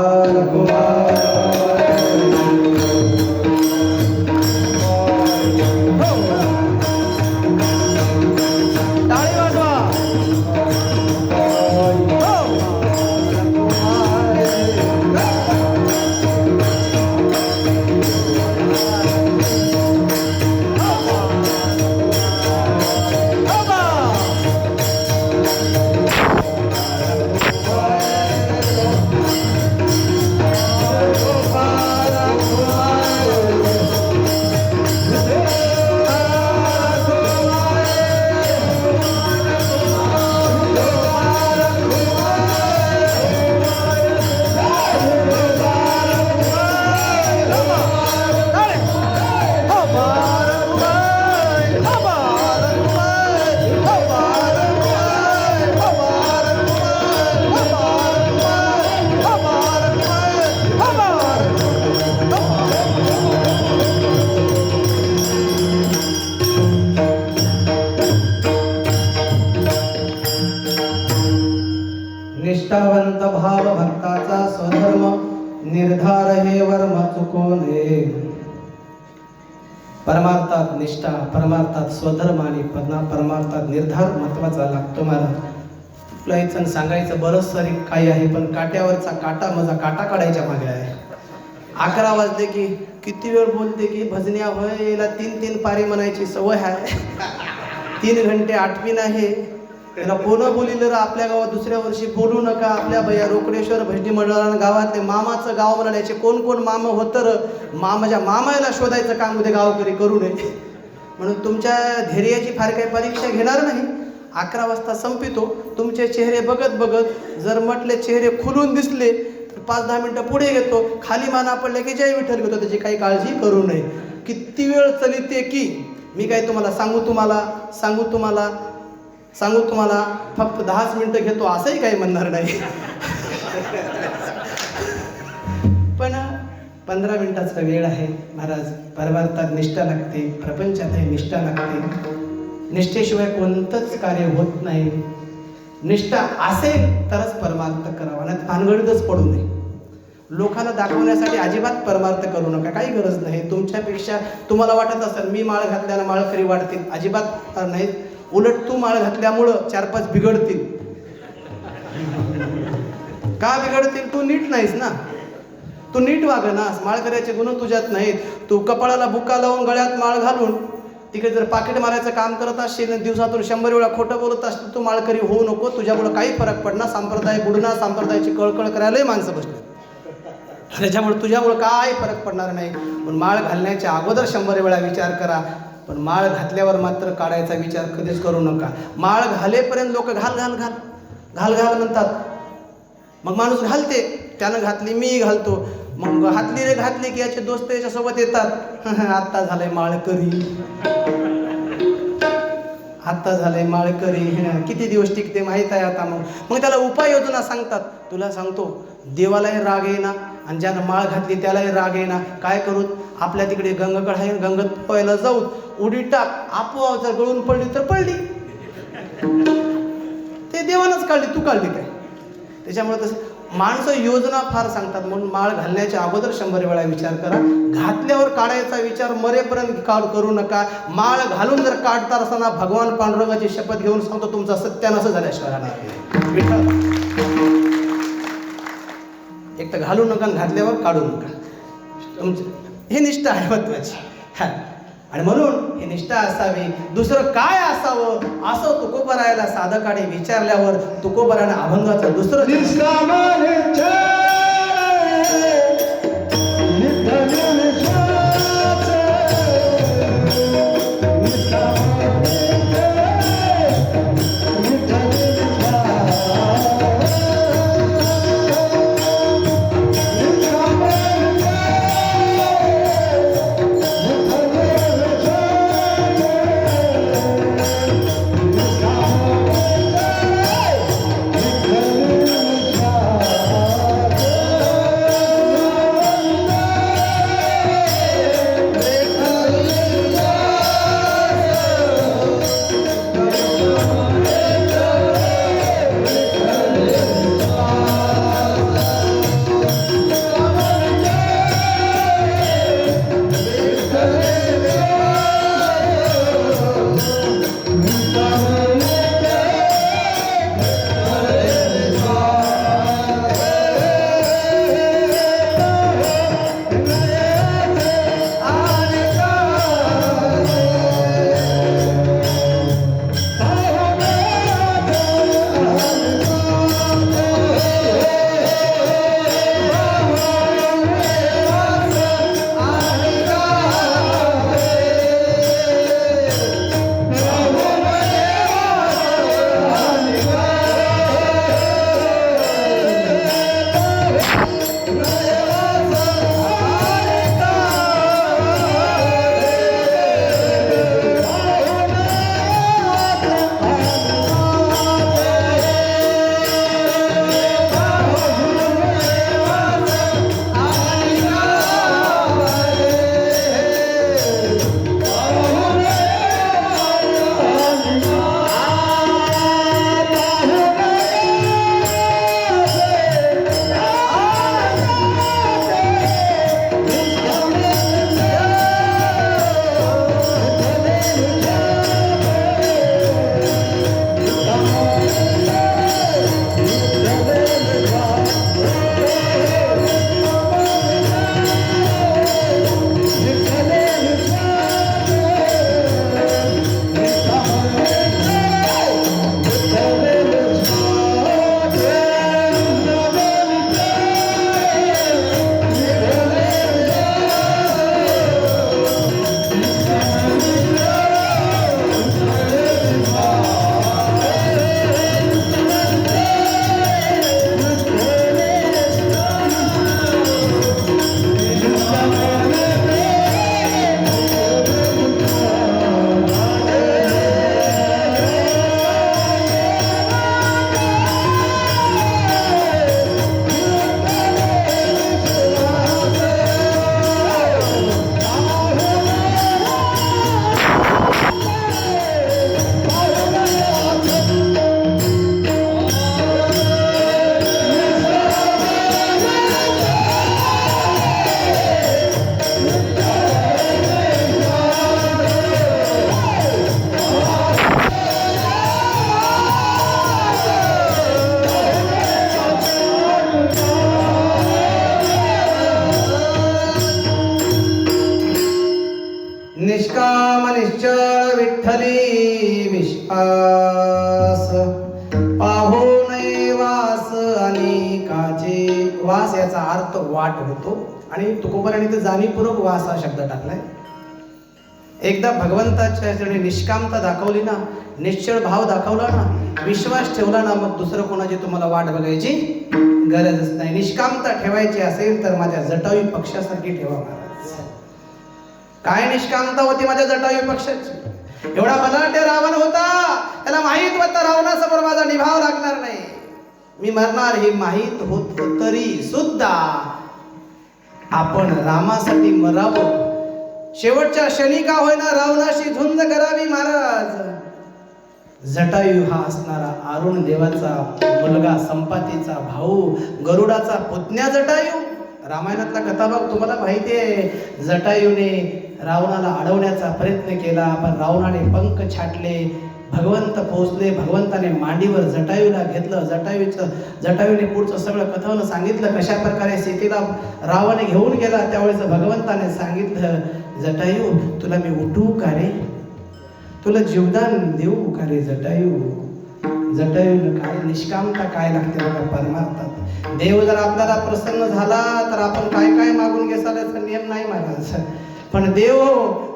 निष्ठावंत भाव भक्ताचा स्वधर्म निर्धार हे वर्म चुको नये. परमार्थात निष्ठा, परमार्थात स्वधर्म आणि परमार्थात निर्धार महत्वाचा लागतो महाराज. तुला एक सांगायचं बरंच सारी काही आहे, पण काट्यावरचा काटा माझा काटा काढायच्या मागे आहे. 11 वाजले की किती वेळ बोलते की भजन्या होय, याला 3-3 पारी म्हणायची सवय आहे. 3 घंटे आठवी नाही त्याला कोण बोलिलं आपल्या गावात दुसऱ्या वर्षी बोलू नका. आपल्या भैया रोकडेश्वर भजनी मंडळानं गावातले मामाचं गाव म्हणायचे. कोण कोण मामा होतं र, मामाच्या मामाला शोधायचं काम उद्या गावकरी करू नये. म्हणून तुमच्या धैर्याची फार काही परीक्षा घेणार नाही. 11 वाजता संपितो. तुमचे चेहरे बघत बघत जर म्हटले चेहरे खुलून दिसले तर 5-10 मिनटं पुढे घेतो. खाली माना पडले की जय विठ्ठल घेतो. त्याची काही काळजी करू नये. किती वेळ चलिते की मी काय तुम्हाला सांगू तुम्हाला फक्त 10 मिनिटं घेतो असंही काही म्हणणार नाही. पण 15 मिनिटाचा वेळ आहे महाराज. परमार्थात निष्ठा लागते, प्रपंचातही निष्ठा लागते. निष्ठेशिवाय कोणतंच कार्य होत नाही. निष्ठा असेल तरच परमार्थ करावा, नाही भानगडीतच पडू नये. लोकांना दाखवण्यासाठी अजिबात परमार्थ करू नका, काही गरज नाही. तुमच्यापेक्षा तुम्हाला वाटत असेल मी माळ घातल्यानं माळकरी वाढतील, अजिबात नाही. उलट तू माळ घातल्यामुळं 4-5 बिघडतील. का बिघडतील? तू नीट नाहीस ना, तू नीट वागनास. माळकऱ्याचे गुण तुझ्यात नाहीत. तू कपाळाला बुक्का लावून गळ्यात माळ घालून तिकडे जर पाकिट मारायचं काम करत असशील, दिवसातून 100 वेळा खोटं बोलत असशील, तू माळकरी होऊ नको. तुझ्यामुळं काही फरक पडणार. संप्रदाय बुडणार, संप्रदायाची कळकळ करायलाही माणसं बसली. त्याच्यामुळे तुझ्यामुळं काय फरक पडणार नाही. पण माळ घालण्याच्या अगोदर 100 वेळा विचार करा. पण माळ घातल्यावर मात्र काढायचा विचार कधीच करू नका. माळ घालेपर्यंत लोक घाल घाल घाल घाल घाल म्हणतात. मग माणूस घालते, त्यानं घातली मी घालतो. मग घातली रे घातली की याचे दोस्त याच्यासोबत येतात. आत्ता झालंय माळकरी, आत्ता झालंय माळकरी. किती दिवस टिकते माहीत आहे आता. मग त्याला उपाययोजना सांगतात. तुला सांगतो, देवालाही राग येईना आणि ज्यानं माळ घातली त्यालाही राग येईना. काय करू? आपल्या तिकडे गंगाकड आहे, गंगत पोहायला जाऊ, उडी टाक. आपोआप जर गळून पडली तर पडली, ते देवानंच काढली, तू काढली काय? त्याच्यामुळे तसं माणसं योजना फार सांगतात. म्हणून माळ घालण्याच्या अगोदर 100 वेळा विचार करा. घातल्यावर काढायचा विचार मरेपर्यंत करू नका. माळ घालून जर काढता असताना भगवान पांडुरंगाची शपथ घेऊन सांगतो, तुमचा सत्यानाश झाल्याशिवाय राहणार. एक तर घालू नका, घातल्यावर काढू नका. तुमची ही निष्ठा आहे महत्वाची. आणि म्हणून ही निष्ठा असावी. दुसरं काय असावं असं तुकोबरायाला साधकाने विचारल्यावर तुकोबरायाने अभंगाचं दुसरं विश्वास पाहो नये वास अनेकाचे. वास याचा अर्थ वाट होतो आणि तुकोबाराने तर जाणीवपूर्वक वास हा शब्द टाकलाय. एकदा भगवंताच्या चरणी निष्कामता दाखवली ना, निश्चळ भाव दाखवला ना, विश्वास ठेवला ना, मग दुसरं कोणाची तुम्हाला वाट बघायची गरजच नाही. निष्कामता ठेवायची असेल तर माझ्या जटायू पक्षासारखी ठेवा महाराज. काय निष्कामता होती माझ्या जटायू पक्षाची. एवढा बलाढ्य रावण होता, त्याला माहित होतं रावणासमोर माझा निभाव लागणार नाही, मी मरणार हे माहित होत तरी सुद्धा आपण रामासाठी मरावं, शेवटच्या क्षणी का होईना रावणाशी झुंज करावी महाराज. जटायू हा असणारा अरुण देवाचा मुलगा, संपातीचा भाऊ, गरुडाचा पुतण्या जटायू. रामायणातला कथाभाग तुम्हाला माहिती आहे. जटायूने रावणाला अडवण्याचा प्रयत्न केला, पण रावणाने पंख छाटले, भगवंत पोहोचले, भगवंताने मांडीवर जटायूला घेतलं. जटायूने पुढचं सगळं कथावलं सांगितलं, कशा प्रकारे सीतेला रावण घेऊन गेला. त्यावेळेस भगवंताने सांगितलं, जटायू तुला मी उठवू का रे, तुला जीवदान देऊ का रे जटायू. जटायूला काय निष्कामता काय लागते बघा परमार्थात. देव जर आपल्याला प्रसन्न झाला तर आपण काय काय मागून घेसाल याचा नियम नाही महाराज. पण देव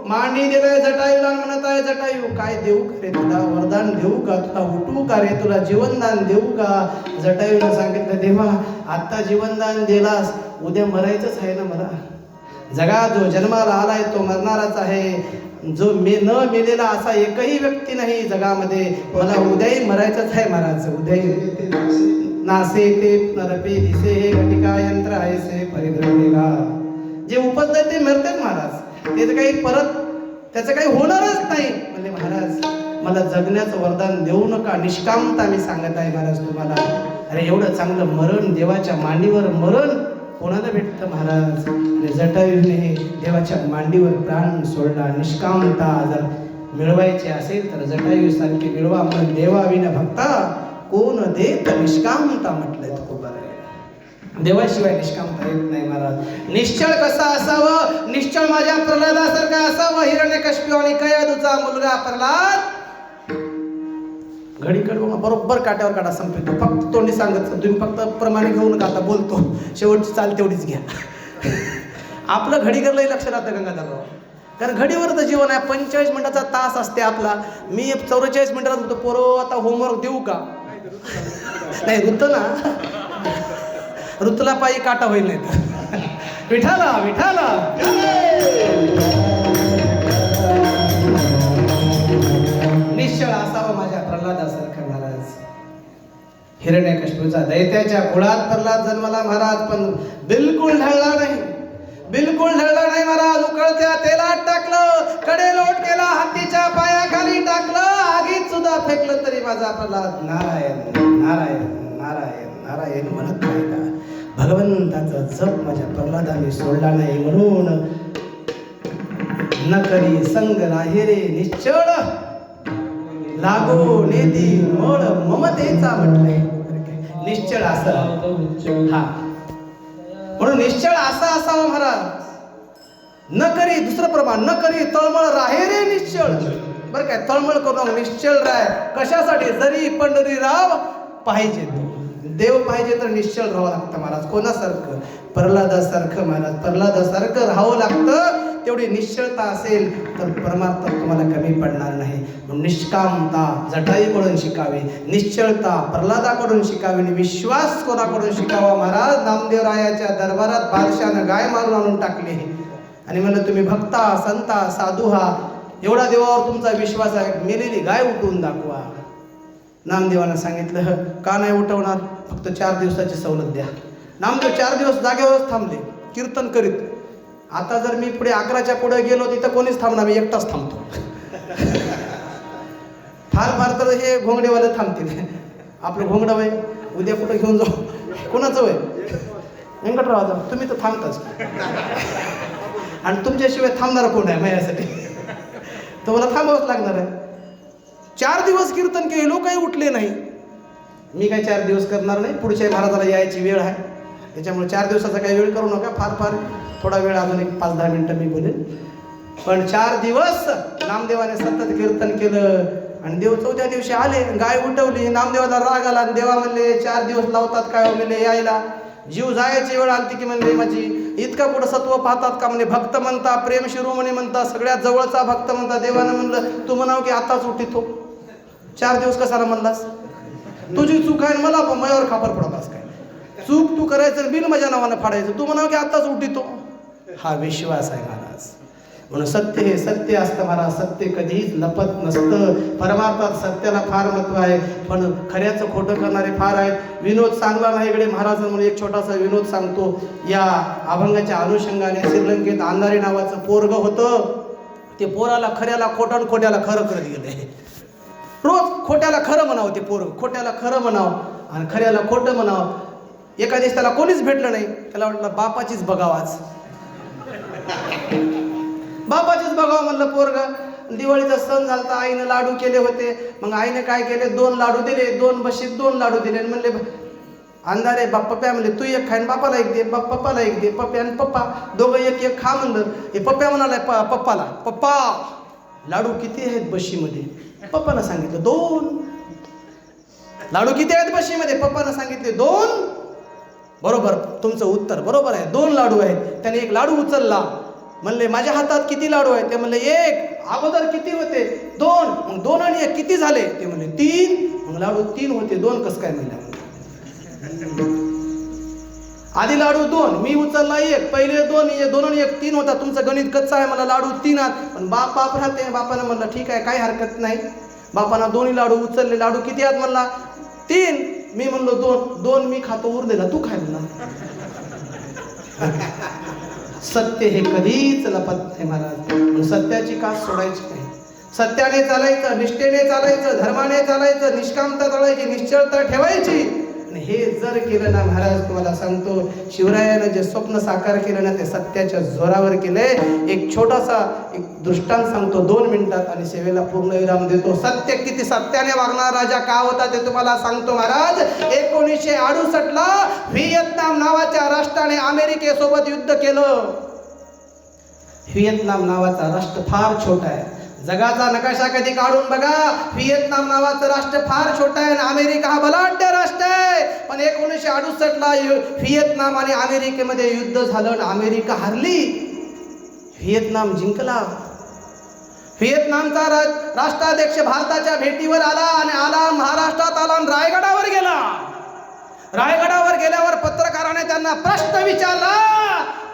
मांडी दिलाय जटायूला, म्हणत आहे जटायू काय देऊ का रे, तुला वरदान देऊ का, तुला उठवू का रे, तुला जीवनदान देऊ का. जटायूला सांगितलं, देवा आता जीवनदान दिलास, उद्या मरायचंच आहे ना मला. जगा जो जन्माला आलाय तो मरणारच आहे. जो न मेलेला असा एकही व्यक्ती नाही जगामध्ये. मला उद्याही मरायचंच आहे महाराज. उद्याही नासे ते नरपे दिसे हे घटिका यंत्र आहे से परिद्रवेगा. जे उपजलंय ते मरतेच महाराज, त्याचं काही परत त्याचं काही होणारच नाही. म्हणजे महाराज मला जगण्याचं वरदान देऊ नका. निष्कामता मी सांगत आहे महाराज तुम्हाला. अरे एवढं चांगलं मरण, देवाच्या मांडीवर मरण कोणाला भेटतं महाराज. आणि जटायूने देवाच्या मांडीवर प्राण सोडला. निष्कामता जर मिळवायची असेल तर जटायू सारखी मिळवा. म्हणून देवाविना भक्ता कोण देत निष्कामता म्हटलंय तुकोबाराने. देवाशिवाय निष्कामता येत नाही महाराज. निश्चळ कसा असावं, निश्चळ माझ्या प्रल्हादासारखा असावं. हिरण्यकश्यप आणि कयदूचा मुलगा प्रल्हाद घडीकडे बरोबर काट्यावर काढा संपतो. फक्त तोंडी सांगत, तुम्ही फक्त प्रमाणे घेऊन नका, आता बोलतो शेवटची चाल तेवढीच घ्या. आपलं घडीकडलंही लक्ष राहतं गंगाधरराव, कारण घडीवर तर जीवन आहे. 45 मिनिटाचा तास असते आपला. मी 44 मिनिटात होतो. पोरो आता होमवर्क देऊ का, नाही ऋत ना, ऋतूला पायी काटा होईल नाही तर. विठाला विठाला निश्चळ असावं माझ्या प्रल्हादासारखं महाराज. हिरण्यकश्यपूचा दैत्याच्या कुळात प्रल्हाद जन्मला महाराज, पण बिलकुल ढळला नाही, बिलकुल ढळला नाही महाराज. उकळत्या तेलात टाकलं, कडेलोट केला, हत्तीच्या पायाखाली टाकलं, आगीत सुद्धा फेकलं तरी माझा प्रल्हाद नारायण नारायण नारायण नारायण म्हणत नाही का. भगवंताचा जप माझ्या प्रल्हादाने सोडला नाही. म्हणून न करी संग राहिरे निश्चळ लागो नेती मळ ममतेचा म्हटलंय. निश्चळ असं हा, म्हणून निश्चळ असा असावा महाराज. न करी दुसरं प्रमाण, न करी तळमळ राहे रे निश्चळ. बरं काय, तळमळ करून निश्चळ राय कशासाठी, जरी पंढरीराव पाहिजे, देव पाहिजे तर निश्चळ राहावं लागतं महाराज. कोणासारखं, प्रल्हादासारखं महाराज. प्रल्हादासारखं राहावं लागतं. तेवढी निश्चळता असेल तर परमार्थ तुम्हाला कमी पडणार नाही. निष्कामता जटायूकडून शिकावी, निश्चळता प्रल्हादाकडून शिकावी, विश्वास कोणाकडून शिकावा महाराज. नामदेवरायाच्या दरबारात बादशाहानं गाय मारून आणून टाकली आणि म्हणलं तुम्ही भक्ता संता साधू हा, एवढा देवावर तुमचा विश्वास आहे, मेलेली गाय उठवून दाखवा. नामदेवानं सांगितलं, का नाही उठवणार, फक्त 4 दिवसाची सवलत द्या. नामदेव 4 दिवस जागेवरच थांबले कीर्तन करीत. आता जर मी पुढे 11च्या पुढे गेलो तिथं कोणीच थांबणार, मी एकटाच थांबतो. फार तर हे घोंगडेवाले थांबतील. आपलं घोंगडं वय उद्या कुठं घेऊन जाऊ, कोणाचं वय व्यंकटरावाचं, तुम्ही तर थांबताच. आणि तुमच्याशिवाय थांबणार कोण आहे माझ्यासाठी, तुम्हाला थांबावंच लागणार आहे. 4 दिवस कीर्तन केलो, काही उठले नाही. मी काय 4 दिवस करणार नाही, पुढच्या महाराजाला यायची वेळ आहे, त्याच्यामुळे 4 दिवसाचा काही वेळ करू नका. फार थोडा वेळ, अजून एक 5-10 मिनिटं मी बोलेन. पण 4 दिवस नामदेवाने सतत कीर्तन केलं आणि देव चौथ्या दिवशी आले, गाय उठवली, नामदेवाला राग आला आणि देवा म्हणले 4 दिवस लावतात काय म्हणले यायला, जीव जायची वेळ आली की म्हणले माझी इतका कुठं सत्व पाहतात का म्हणजे भक्त म्हणता, प्रेम शिरोमणी म्हणता, सगळ्यात जवळचा भक्त म्हणता. देवानं म्हणलं तू म्हणाव की आताच उठितो, 4 दिवस कसाला म्हणलास, तुझी चूक आहे मला मयावर खापर पडतास काय, चूक तू करायचं बिल माझ्या नावानं फाडायचं, तू म्हणाव की आताच उठितो. हा विश्वास आहे महाराज. म्हणून सत्य हे सत्य असतं महाराज, सत्य कधीच लपत नसतं. परमार्थात सत्याला फार महत्व आहे, पण खऱ्याचं खोटं करणारे फार आहेत. विनोद चांगला नाही इकडे महाराज म्हणून एक छोटासा विनोद सांगतो. या अभंगाच्या अनुषंगाने श्रीलंकेत अंधारी नावाचं पोरग होतं. ते पोराला खऱ्याला खोटं आणि खोट्याला खरं करत गेले. रोज खोट्याला खरं म्हणावं, ते पोरग खोट्याला खरं म्हणावं आणि खऱ्याला खोटं म्हणावं. एका दिवस त्याला कोणीच भेटलं नाही, त्याला वाटलं बापाचीच बघावाच, बापाचीच बघावं म्हणलं पोरग. दिवाळीचा सण झाला, आईनं लाडू केले होते. मग आईने काय केले, 2 लाडू दिले, 2 बशीत 2 लाडू दिले. म्हणले अंधारे पप्प्या म्हणले तू एक खाईन बापाला एक दे, पप्पाला एक दे. पप्प्या आणि पप्पा दोघं एक एक खा म्हणलं. हे पप्प्या म्हणाला पप्पाला, पप्पा लाडू किती आहेत बशीमध्ये. पप्पानं सांगितलं 2. लाडू किती आहेत बशीमध्ये, पप्पानं सांगितले 2. बरोबर, तुमचं उत्तर बरोबर आहे, 2 लाडू आहेत. त्याने एक लाडू उचलला, म्हणले माझ्या हातात किती लाडू आहेत, ते म्हणले 1. अगोदर किती होते, 2. मग 2 आणि 1 किती झाले, ते म्हणले 3. मग लाडू 3 होते, 2 कसं काय म्हणले. आधी लाडू 2, मी उचलला 1, पहिले 2 आणि 1 3 होता. तुमचं गणित कच्चं आहे, मला लाडू 3 आहेत. पण बाप राहते, बापानं म्हणलं ठीक आहे काही हरकत नाही. बापानं 2 लाडू उचलले. लाडू किती आहेत म्हणला 3. मी म्हणलो 2 मी खातो, उरलेला तू खाय म्हणला. सत्य हे कधीच लपत नाही महाराज. सत्याची कास सोडायची नाही, सत्याने चालायचं, निष्ठेने चालायचं, धर्माने चालायचं, निष्कामता चालायची, निश्चलता ठेवायची. हे जर केलं ना महाराज, तुम्हाला सांगतो शिवरायानं जे स्वप्न साकार केलं ना ते सत्याच्या जोरावर केलंय. एक छोटासा एक दृष्टांत सांगतो 2 मिनिटात आणि सेवेला पूर्ण विराम देतो. सत्य किती सत्याने वागणार राजा का होता ते तुम्हाला सांगतो महाराज. 1968 ला व्हिएतनाम नावाच्या राष्ट्राने अमेरिकेसोबत युद्ध केलं. व्हिएतनाम नावाचा राष्ट्र फार छोटा आहे, जगाचा नकाशा कधी काढून बघा, व्हिएतनाम नावाचं राष्ट्र फार छोटं आहे आणि अमेरिका हा बलाढ्य राष्ट्र आहे. पण 1968 ला व्हिएतनाम आणि अमेरिकेमध्ये युद्ध झालं आणि अमेरिका हरली, व्हिएतनाम जिंकला. व्हिएतनामचा राष्ट्राध्यक्ष भारताच्या भेटीवर आला आणि महाराष्ट्रात आला आणि रायगडावर गेला. रायगडावर गेल्यावर पत्रकाराने त्यांना प्रश्न विचारला.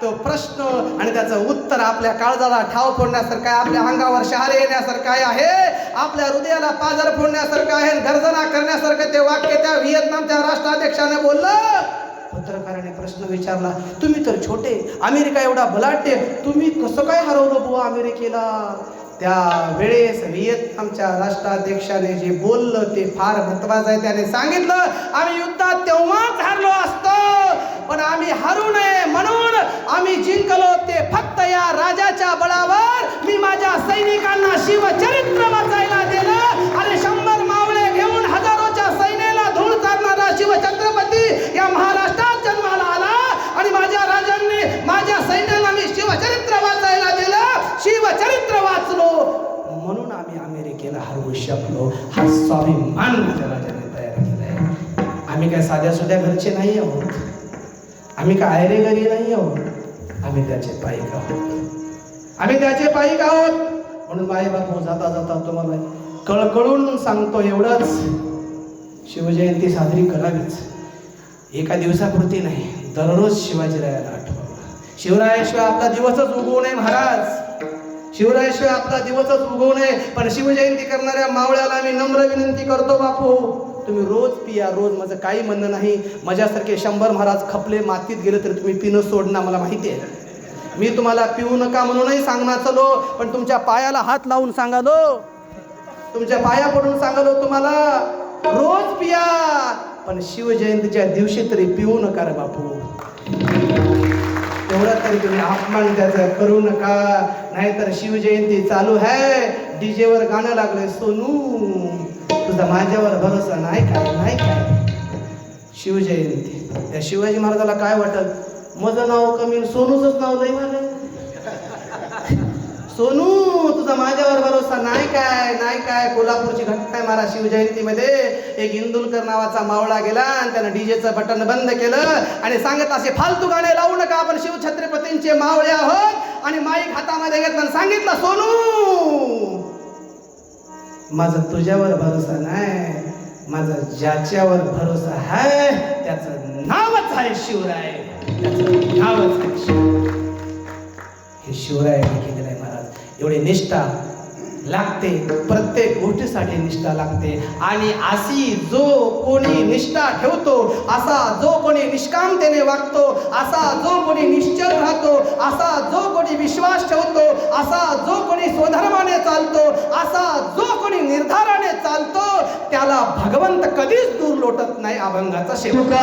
तो प्रश्न आणि त्याचं उत्तर आपल्या काळजाला ठाव फोडण्यासारखं आहे, आपल्या अंगावर शहारे येण्यासारखं आहे, आपल्या हृदयाला पाझर फोडण्यासारखं आहे, गर्जना करण्यासारखं ते वाक्य त्या व्हिएतनामच्या राष्ट्राध्यक्षाने बोललं. पत्रकाराने प्रश्न विचारला, तुम्ही तर छोटे, अमेरिका एवढा बलाढ्य, तुम्ही कसं काय हरवलं बुवा अमेरिकेला. त्या वेळेस व्हिएतनामच्या राष्ट्राध्यक्षाने जे बोललं ते फार महत्वाचं आहे. त्याने सांगितलं आम्ही युद्धात तेव्हाच हरलो असतो, पण आम्ही हरू नये म्हणून आम्ही जिंकलो ते फक्त या राजाच्या बळावर. मी माझ्या सैनिकांना शिवचरित्र वाचायला दिलं आणि 100 मावळे घेऊन हजारोच्या सैन्याला धूळ चालणारा शिवछत्रपती या महाराष्ट्रात जन्माला आला आणि माझ्या राजांनी माझ्या सैन्याला मी शिवचरित्र वाचायला दिलं, शिवचरित्र वाचलो म्हणून आम्ही अमेरिकेला हरवू शकलो. हा स्वाभिमान माझ्या राजाने तयार केलाय. आम्ही काय साध्या सुध्या घरचे नाही आहोत, आम्ही काय आयरेगरी नाही आहोत, आम्ही त्याचे पाईक आहोत, आम्ही त्याचे पाईक आहोत. म्हणून माय बापू जाता जाता तुम्हाला कळकळून सांगतो एवढंच, शिवजयंती साजरी करावीच. एका दिवसापुरती नाही, दररोज शिवाजीरायाला आठवावं. शिवरायाशिवाय आपला दिवसच उगवू नये महाराज, शिवरायाशिवाय आपला दिवसच उगवू नये. पण शिवजयंती करणाऱ्या मावळ्याला मी नम्र विनंती करतो, बापू तुम्ही रोज पिया, रोज. माझं काही म्हणणं नाही, माझ्यासारखे 100 महाराज खपले मातीत गेले तरी तुम्ही पिणं सोडणं मला माहिती आहे. मी तुम्हाला पिऊ नका म्हणूनही सांगणार चलो, पण तुमच्या पायाला हात लावून सांगालो, तुमच्या पाया पडून सांगालो तुम्हाला रोज पिया, पण शिवजयंतीच्या दिवशी तरी पिऊ नका रे बापू. तेवढा तरी तुम्ही अपमान त्याचा करू नका, नाहीतर शिवजयंती चालू आहे, डीजेवर गाणं लागलंय सोनू तुझा माझ्यावर भरोसा नाही काय, नाही काय. शिवजयंती त्या शिवाजी महाराजाला काय वाटत, माझं नाव कमी सोनूचंच नाव नाही मला, सोनू तुझा तुझा माझ्यावर भरोसा नाही काय नाही काय. कोल्हापूरची घटना आहे महाराज शिवजयंतीमध्ये. एक इंदुलकर नावाचा मावळा गेला आणि त्यानं डीजेचं बटन बंद केलं आणि सांगितलं असे फालतू गाणे लावू नका, आपण शिवछत्रपतींचे मावळे आहोत. आणि माईक हातामध्ये घेतलं आणि सांगितलं सोनू माझा तुझ्यावर भरोसा नाही, माझा ज्याच्यावर भरोसा आहे त्याचं नावच आहे शिवराय, त्याचं नावच आहे शिवराय. हे शिवरायाने केलेलं आहे महाराज. एवढी निष्ठा लागते, प्रत्येक गोष्टीसाठी निष्ठा लागते. आणि अशी जो कोणी निष्ठा ठेवतो, असा जो कोणी निष्कामतेने वागतो, असा जो कोणी निश्चल राहतो, असा जो कोणी विश्वास ठेवतो, असा जो कोणी स्वधर्माने चालतो, असा जो कोणी निर्धाराने चालतो, त्याला भगवंत कधीच दूर लोटत नाही. अभंगाचा शेवट.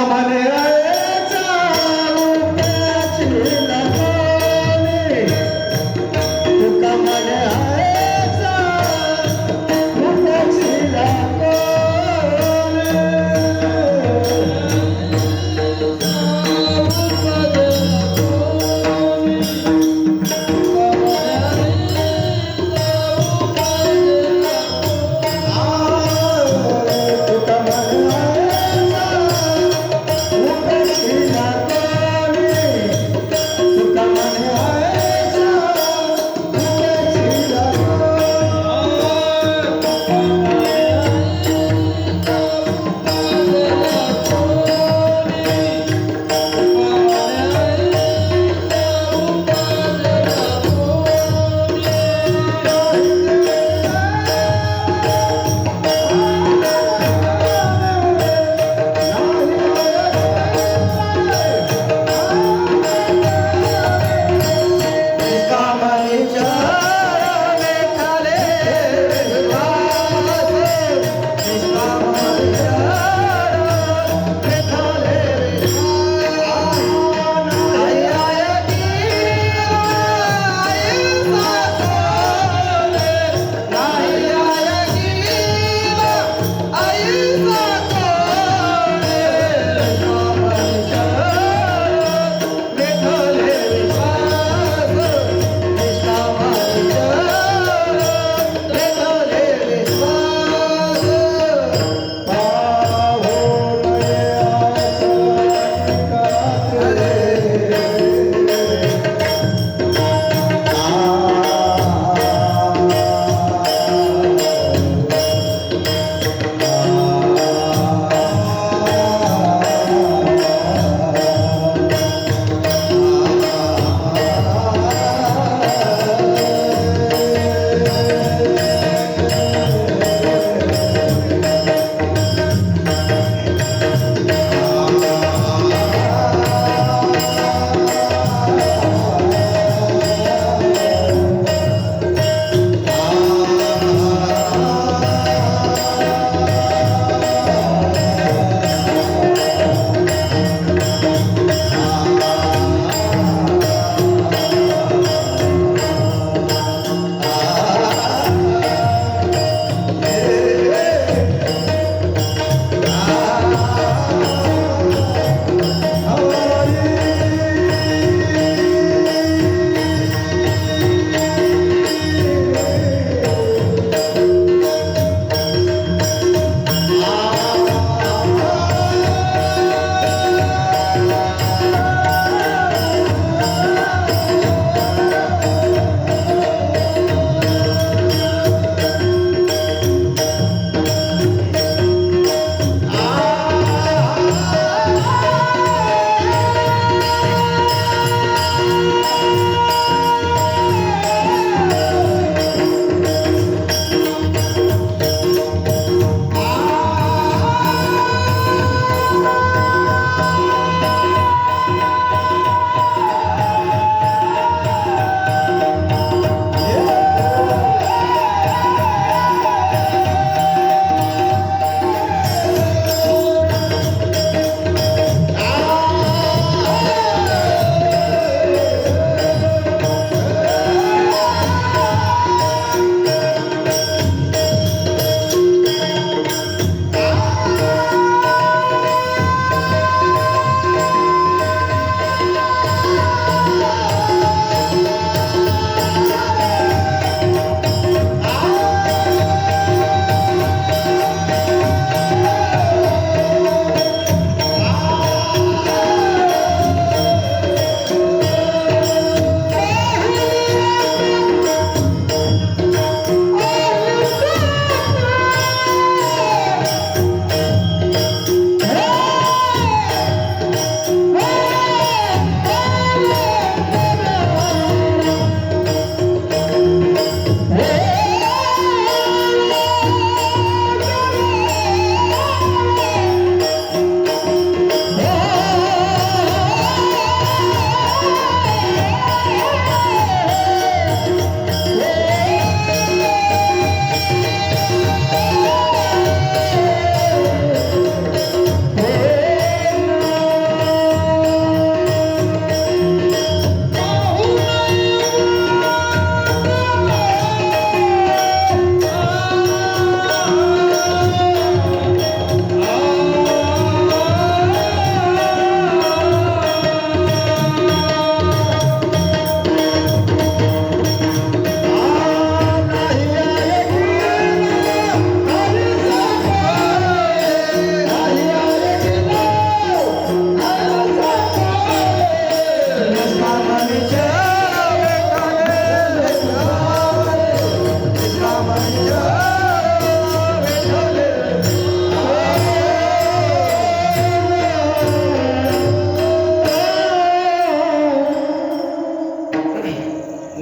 Thank you.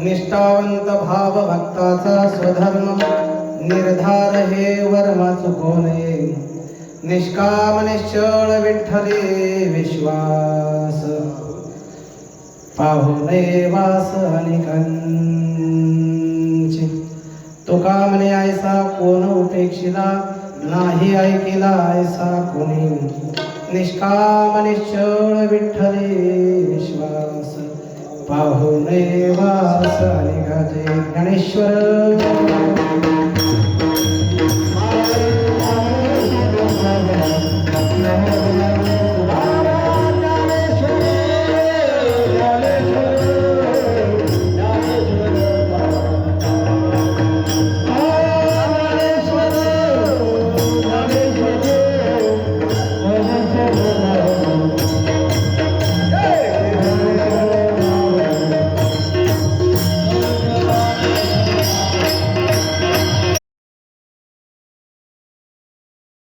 निष्ठावंत भाव भक्ताचा स्वधर्म निर्धार हे वर्म चुको नये निष्काम निश्चळ विठ्ठले विश्वास पाहू नये वास अनेकांची तुका म्हणे ऐसा कोण उपेक्षिला नाही ऐकिला ऐसा कोणी निष्काम निश्चळ विठ्ठले विश्वास पाहू नये वास अनेकाचे ज्ञानेश्वर